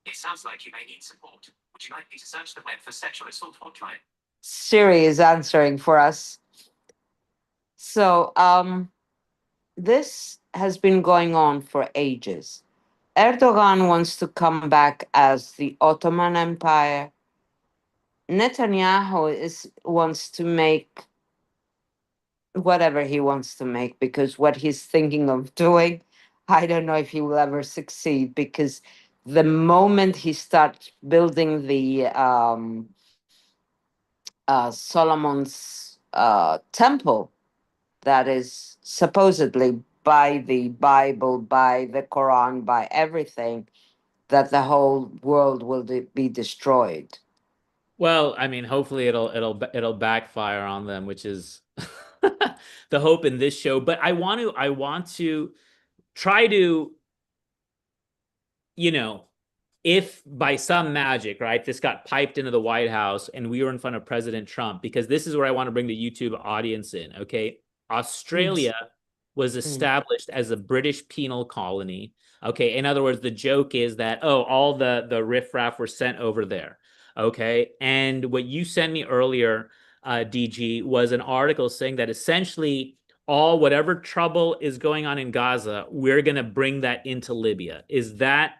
It sounds like you may need support. Would you like me to search the web for sexual assault hotline? Siri is answering for us. So, this has been going on for ages. Erdogan wants to come back as the Ottoman Empire. Netanyahu wants to make whatever he wants to make, because what he's thinking of doing, I don't know if he will ever succeed, because the moment he starts building the Solomon's temple, that is supposedly by the Bible, by the Quran, by everything, that the whole world will be destroyed. Well, I mean, hopefully it'll backfire on them, which is the hope in this show. But I want to try to, you know, if by some magic, right, this got piped into the White House and we were in front of President Trump, because this is where I want to bring the YouTube audience in, okay? Australia was established as a British penal colony. Okay, in other words, the joke is that, oh, all the riffraff were sent over there. Okay, and what you sent me earlier, DG, was an article saying that essentially whatever trouble is going on in Gaza, we're going to bring that into Libya. Is that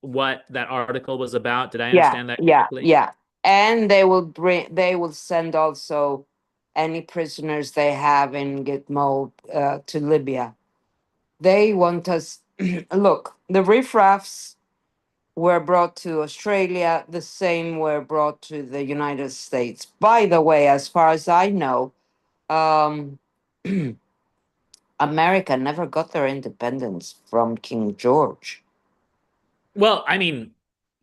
what that article was about? Did I understand that correctly? Yeah. And they will send also any prisoners they have in Gitmo to Libya. They want us. Look, the riffraffs were brought to Australia, the same were brought to the United States. By the way, as far as I know, um, America never got their independence from King George. Well, I mean,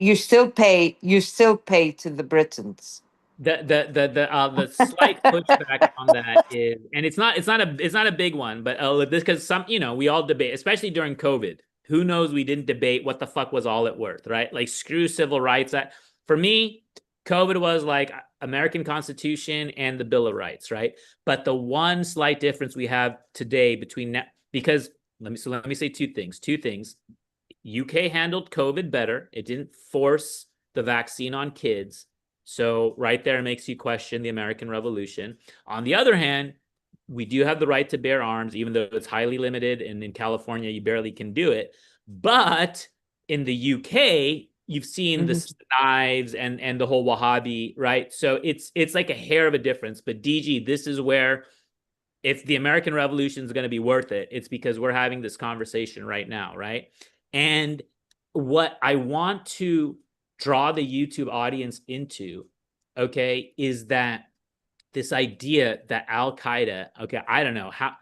You still pay to the Britons. The slight pushback on that is, and it's not a big one, but this, because we all debate, especially during COVID. Who knows? We didn't debate what the fuck was all it worth, right? Like, screw civil rights. That, for me, COVID was like American Constitution and the Bill of Rights, right? But the one slight difference we have today between that, because let me say two things. UK handled COVID better. It didn't force the vaccine on kids. So right there makes you question the American Revolution. On the other hand, we do have the right to bear arms, even though it's highly limited, and in California you barely can do it. But in the UK, you've seen the knives and the whole Wahhabi, right? So it's like a hair of a difference. But DG, this is where, if the American Revolution is going to be worth it, it's because we're having this conversation right now, right? And what I want to draw the YouTube audience into, okay, is that this idea that Al Qaeda, okay, I don't know how,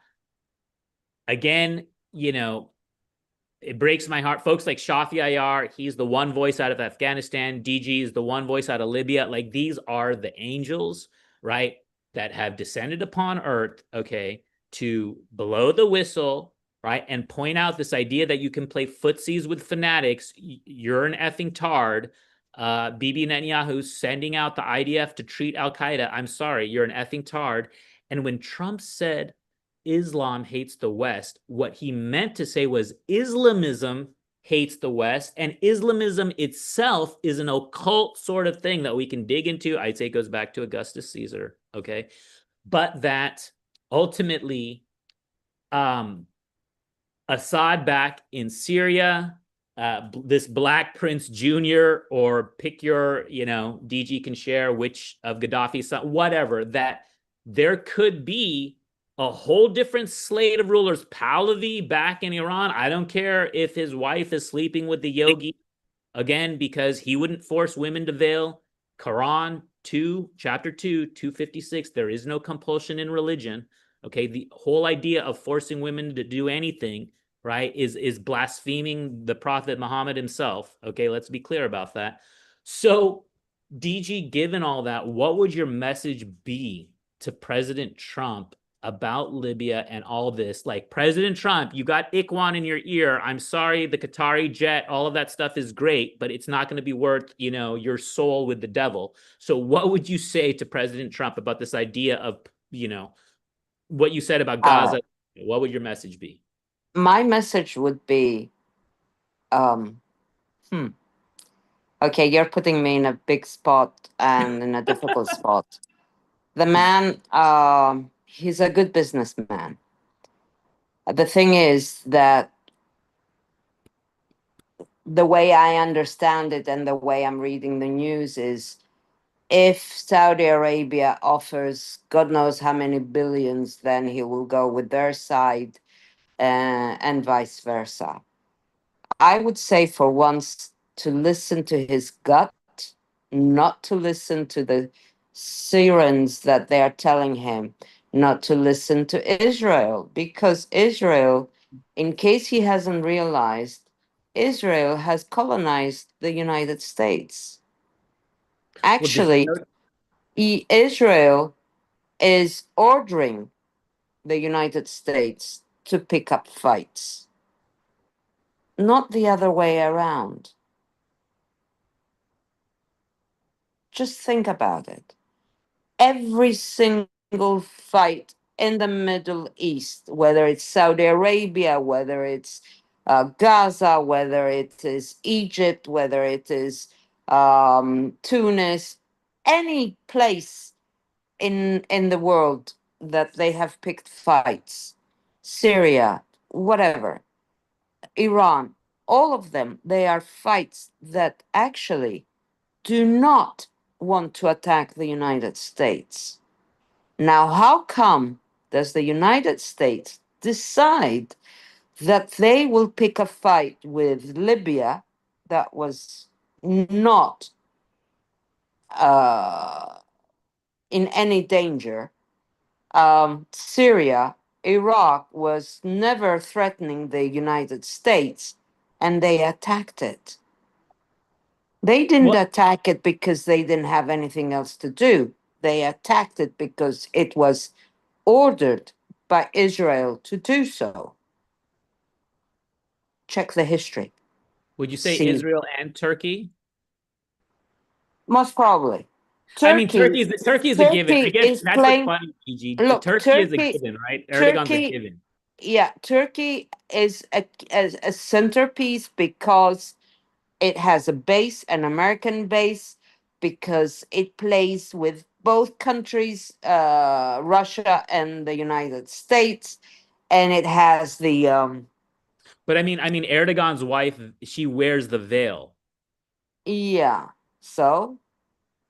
again, it breaks my heart. Folks like Shafi Ayar, he's the one voice out of Afghanistan. DG is the one voice out of Libya. Like, these are the angels, right, that have descended upon earth, okay, to blow the whistle, right, and point out this idea that you can play footsies with fanatics. You're an effing tard. Bibi Netanyahu sending out the IDF to treat Al Qaeda. I'm sorry, you're an effing tard. And when Trump said Islam hates the West, what he meant to say was Islamism hates the West, and Islamism itself is an occult sort of thing that we can dig into. I'd say it goes back to Augustus Caesar, okay? But that ultimately, Assad back in Syria, this Black Prince Jr., or pick your, DG can share which of Gaddafi's son, whatever, that there could be a whole different slate of rulers. Pahlavi back in Iran. I don't care if his wife is sleeping with the yogi, again, because he wouldn't force women to veil. Quran 2, chapter 2, 256, there is no compulsion in religion. Okay, the whole idea of forcing women to do anything, right, is blaspheming the Prophet Muhammad himself. Okay, let's be clear about that. So, DG, given all that, what would your message be to President Trump about Libya and all this? Like, President Trump, you got Ikhwan in your ear. I'm sorry, the Qatari jet, all of that stuff is great, but it's not going to be worth, your soul with the devil. So what would you say to President Trump about this idea of, what you said about Gaza? What would your message be? My message would be, okay, you're putting me in a big spot and in a difficult spot. The man, he's a good businessman. The thing is that the way I understand it and the way I'm reading the news is if Saudi Arabia offers God knows how many billions, then he will go with their side, and vice versa. I would say for once to listen to his gut, not to listen to the sirens that they are telling him, not to listen to Israel, because Israel, in case he hasn't realized, Israel has colonized the United States. Well, did you Actually, know? Israel is ordering the United States to pick up fights, not the other way around. Just think about it. Every single fight in the Middle East, whether it's Saudi Arabia, whether it's Gaza, whether it is Egypt, whether it is Tunis, any place in the world that they have picked fights, Syria, whatever, Iran, all of them, they are fights that actually do not want to attack the United States. Now, how come does the United States decide that they will pick a fight with Libya that was not uh, in any danger? Syria, Iraq was never threatening the United States, and they attacked it. They didn't Well, attack it because they didn't have anything else to do. They attacked it because it was ordered by Israel to do so. Check the history. would you say See, Israel and Turkey? most probably. I mean, Turkey, Turkey is a given. I Turkey guess is that's what's playing. funny, PG. The Look, Turkey is a given, right? Erdogan's a Turkey, given. yeah, Turkey is a centerpiece because it has a base, an American base, because it plays with both countries, Russia and the United States, and it has the But I mean, Erdogan's wife, she wears the veil, yeah. So,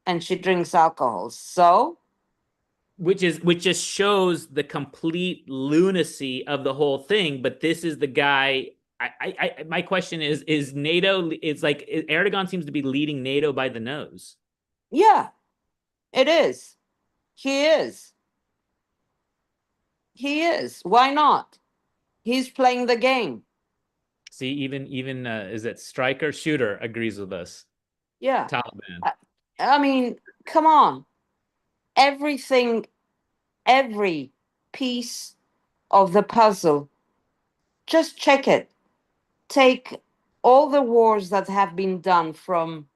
and she drinks alcohol. So, which just shows the complete lunacy of the whole thing. But this is the guy. My question is NATO? It's like Erdogan seems to be leading NATO by the nose. yeah, it is. He is. He is. Why not? He's playing the game. See, even is it striker shooter agrees with us. Yeah. Taliban. I, I mean, come on. Everything, every piece of the puzzle, just check it. Take all the wars that have been done from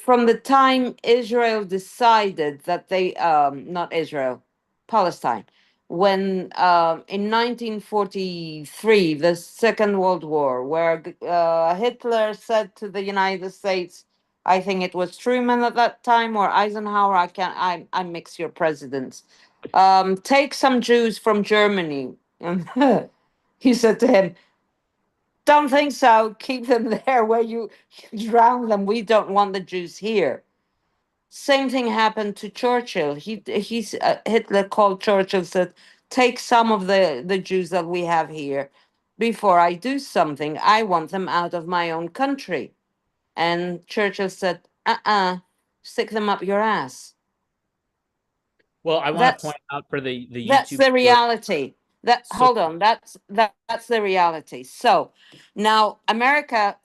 the time Israel decided that they, not Israel, Palestine, when in 1943, the Second World War, where Hitler said to the United States, I think it was Truman at that time or Eisenhower, I mix your presidents, take some Jews from Germany. And he said to him, don't think so. Keep them there where you drown them. We don't want the Jews here. Same thing happened to Churchill. Hitler called Churchill, said, "Take some of the Jews that we have here. Before I do something, I want them out of my own country." And Churchill said, stick them up your ass." Well, I want to That's point out for the that's YouTube the viewer. reality. That So hold on, that's the reality. So now America,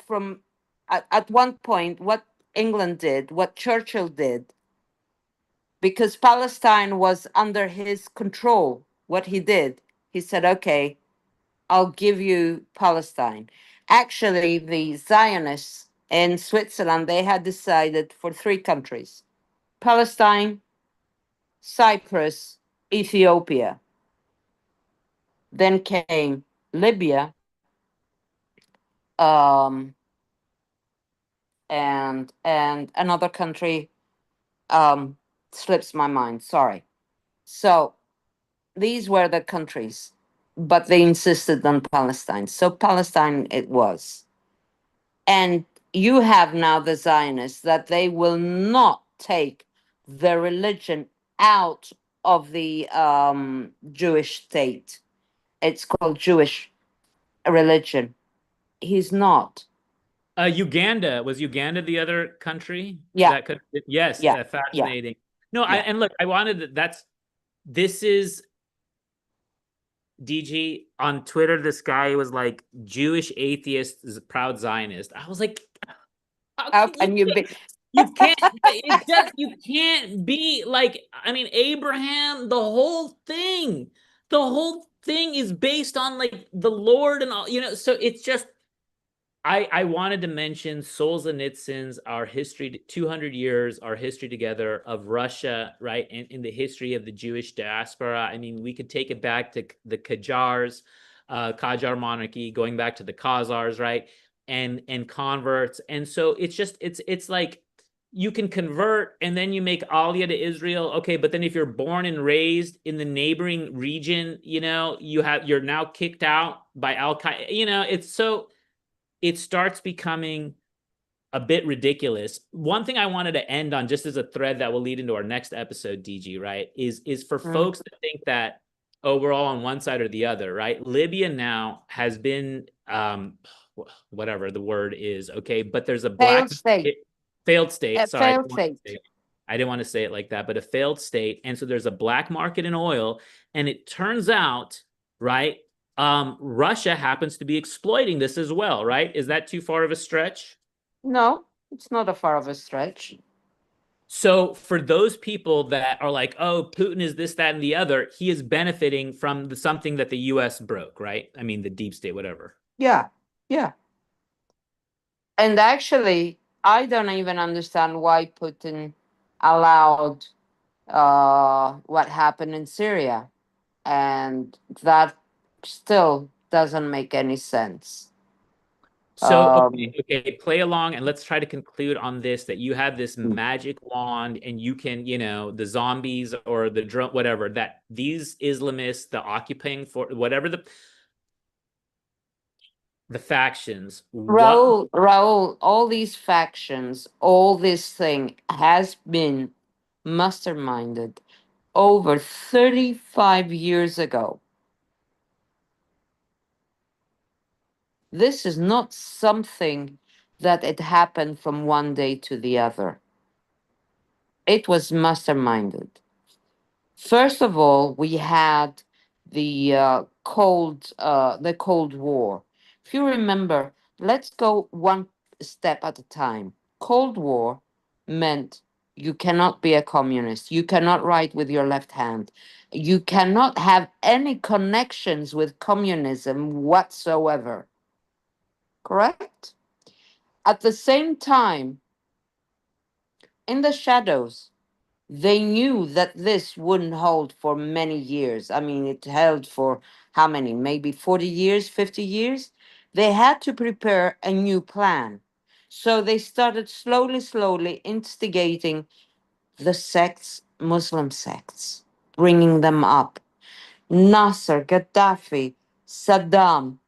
from at one point, what England did, what Churchill did, because Palestine was under his control, what he did, he said, okay, I'll give you Palestine. Actually, the Zionists in Switzerland, they had decided for three countries: Palestine, Cyprus, Ethiopia. Then came Libya, um, and another country slips my mind. Sorry. So these were the countries. but they insisted on Palestine. So Palestine it was. And you have now the Zionists that they will not take the religion out of the Jewish state. It's called Jewish religion. He's not. Uganda, was Uganda the other country Yeah, that could? Yes, yeah, yeah, fascinating. No, yeah. and look, I wanted this is DG on Twitter. This guy was like Jewish atheist is a proud Zionist. I was like, how How can can you be? you can't it just you can't be like, I mean, Abraham, the whole thing is based on like the Lord and all, so it's just I wanted to mention Solzhenitsyn's Our History, 200 Years, Our History Together of Russia, right? And in the history of the Jewish diaspora. I mean, we could take it back to the Qajar monarchy, going back to the Khazars, right? And converts. And so it's like you can convert and then you make Aliyah to Israel. Okay, but then if you're born and raised in the neighboring region, you're now kicked out by Al-Qaeda. It starts becoming a bit ridiculous. One thing I wanted to end on, just as a thread that will lead into our next episode, DG, right, is for folks to think that, oh, we're all on one side or the other, right? Libya now has been, whatever the word is, okay, but there's a Failed state. failed state. Sorry, Failed state. I didn't want to say it like that, but a failed state. And so there's a black market in oil, and it turns out, right, Russia happens to be exploiting this as well, right? Is that too far of a stretch? No, it's not a far of a stretch. So for those people that are like, oh, Putin is this, that, and the other, he is benefiting from something that the US broke, right? I mean, the deep state, whatever. Yeah, yeah. And actually, I don't even understand why Putin allowed what happened in Syria. And that still doesn't make any sense. So, okay, play along and let's try to conclude on this, that you have this magic wand and you can, the zombies or the drone, whatever, that these Islamists, the occupying for whatever the factions. Raul, all these factions, all this thing has been masterminded over 35 years ago. This is not something that it happened from one day to the other. It was masterminded. First of all, we had the Cold War. If you remember, let's go one step at a time. Cold War meant you cannot be a communist. You cannot write with your left hand. You cannot have any connections with communism whatsoever. Correct? At the same time, in the shadows, they knew that this wouldn't hold for many years. I mean, it held for how many? Maybe 40 years, 50 years? They had to prepare a new plan. So they started slowly instigating the sects, Muslim sects, bringing them up. Nasser, Gaddafi, Saddam,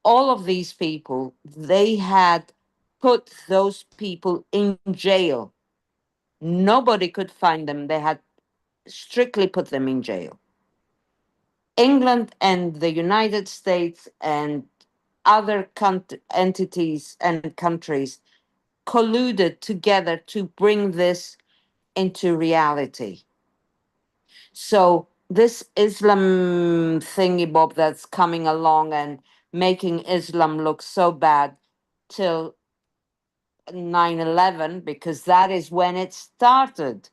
all of these people, they had put those people in jail. Nobody could find them. They had strictly put them in jail. England and the United States and other entities and countries colluded together to bring this into reality. So this Islam thingy bob that's coming along and making Islam look so bad till 9/11, because that is when it started.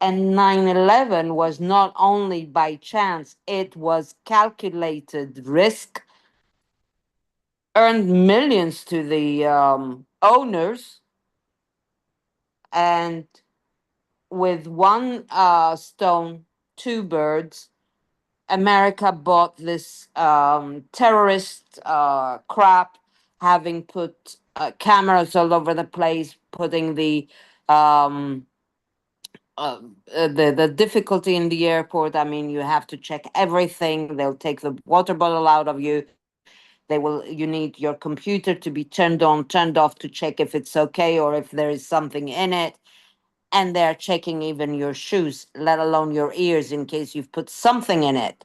And 9/11 was not only by chance, it was calculated risk, earned millions to the owners, and with one stone, two birds. America bought this terrorist crap, having put cameras all over the place, putting the the difficulty in the airport. I mean, you have to check everything. They'll take the water bottle out of you. You need your computer to be turned on, turned off to check if it's okay or if there is something in it. And they're checking even your shoes, let alone your ears, in case you've put something in it.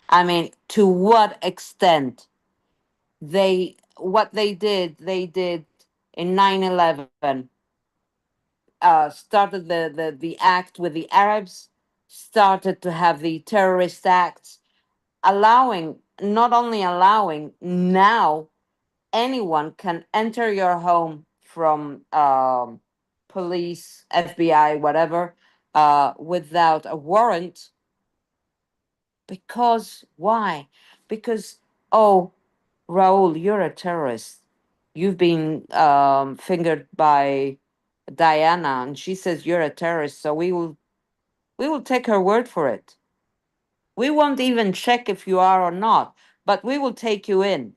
I mean, to what extent what they did in 9/11, started the act with the Arabs, started to have the terrorist acts, not only allowing, now anyone can enter your home from police, FBI, whatever, without a warrant. Because why? Because, oh, Raul, you're a terrorist. You've been fingered by Diana, and she says you're a terrorist. So we will take her word for it. We won't even check if you are or not, but we will take you in.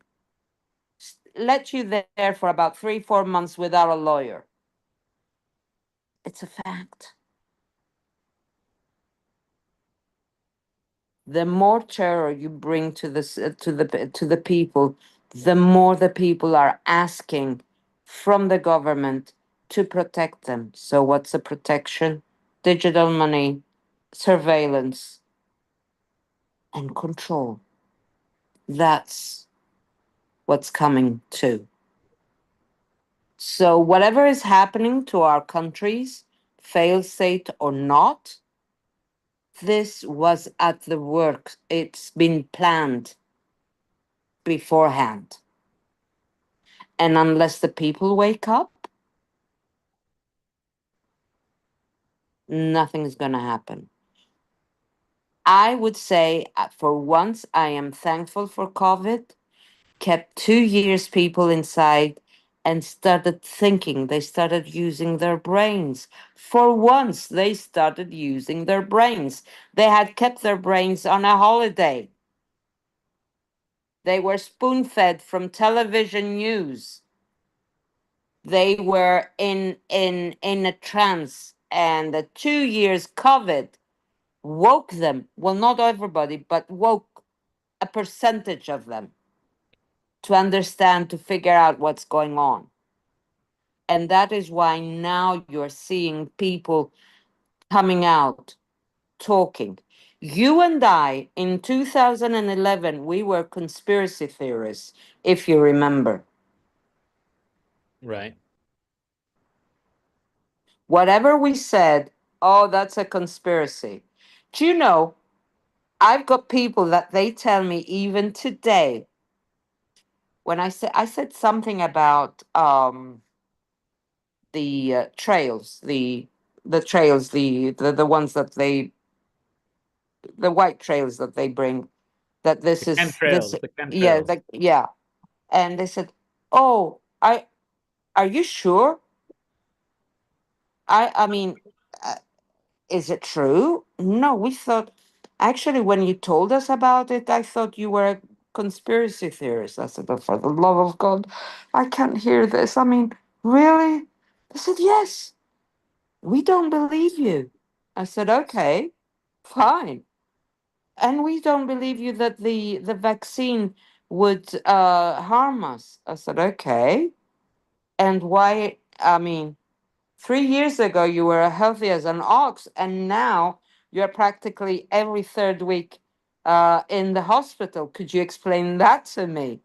Let you there for about 3-4 months without a lawyer. It's a fact. The more terror you bring to the people, the more the people are asking from the government to protect them. So what's the protection? Digital money, surveillance, and control. That's what's coming too. So whatever is happening to our countries, fail state or not, this was at the work. It's been planned beforehand. And unless the people wake up, nothing is going to happen. I would say, for once, I am thankful for COVID, kept 2 years people inside and started thinking. They started using their brains. For once, they started using their brains. They had kept their brains on a holiday. They were spoon fed from television news. They were in a trance, and the 2 years COVID woke them. Well, not everybody, but woke a percentage of them to understand, to figure out what's going on. And that is why now you're seeing people coming out talking. You and I, in 2011, we were conspiracy theorists, if you remember. Right. Whatever we said, oh, that's a conspiracy. Do you know, I've got people that they tell me even today, when I said something about the trails, the trails, the ones that the white trails that they bring, that The this is this, chemtrails, the yeah, chemtrails. yeah. And they said, oh, are you sure? I mean, uh, is it true? No, we thought, actually, when you told us about it, I thought you were a conspiracy theorist. I said, oh, for the love of God, I can't hear this. I mean, really? They said, yes, we don't believe you. I said, okay, fine. And we don't believe you that the vaccine would harm us. I said, okay. And why? I mean, 3 years ago, you were healthy as an ox, and now you're practically every third week in the hospital. Could you explain that to me?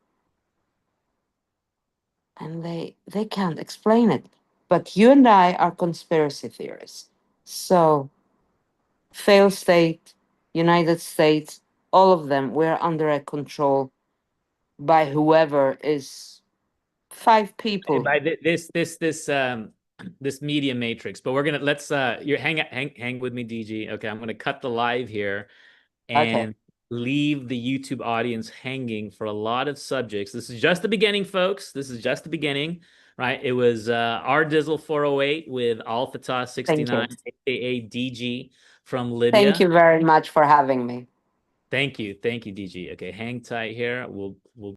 And they can't explain it. But you and I are conspiracy theorists. So, failed state, United States, all of them, we're under a control by whoever is five people. By this media matrix. But we're gonna let's you hang with me, DG. Okay, I'm gonna cut the live here Okay. and leave the YouTube audience hanging for a lot of subjects. This is just the beginning, folks. This is just the beginning, right? It was our Dizzle 408 with Al Fatah Thank you. 69, aka DG from Thank Libya. you very much for having me. Thank you, DG. Okay, hang tight here. We'll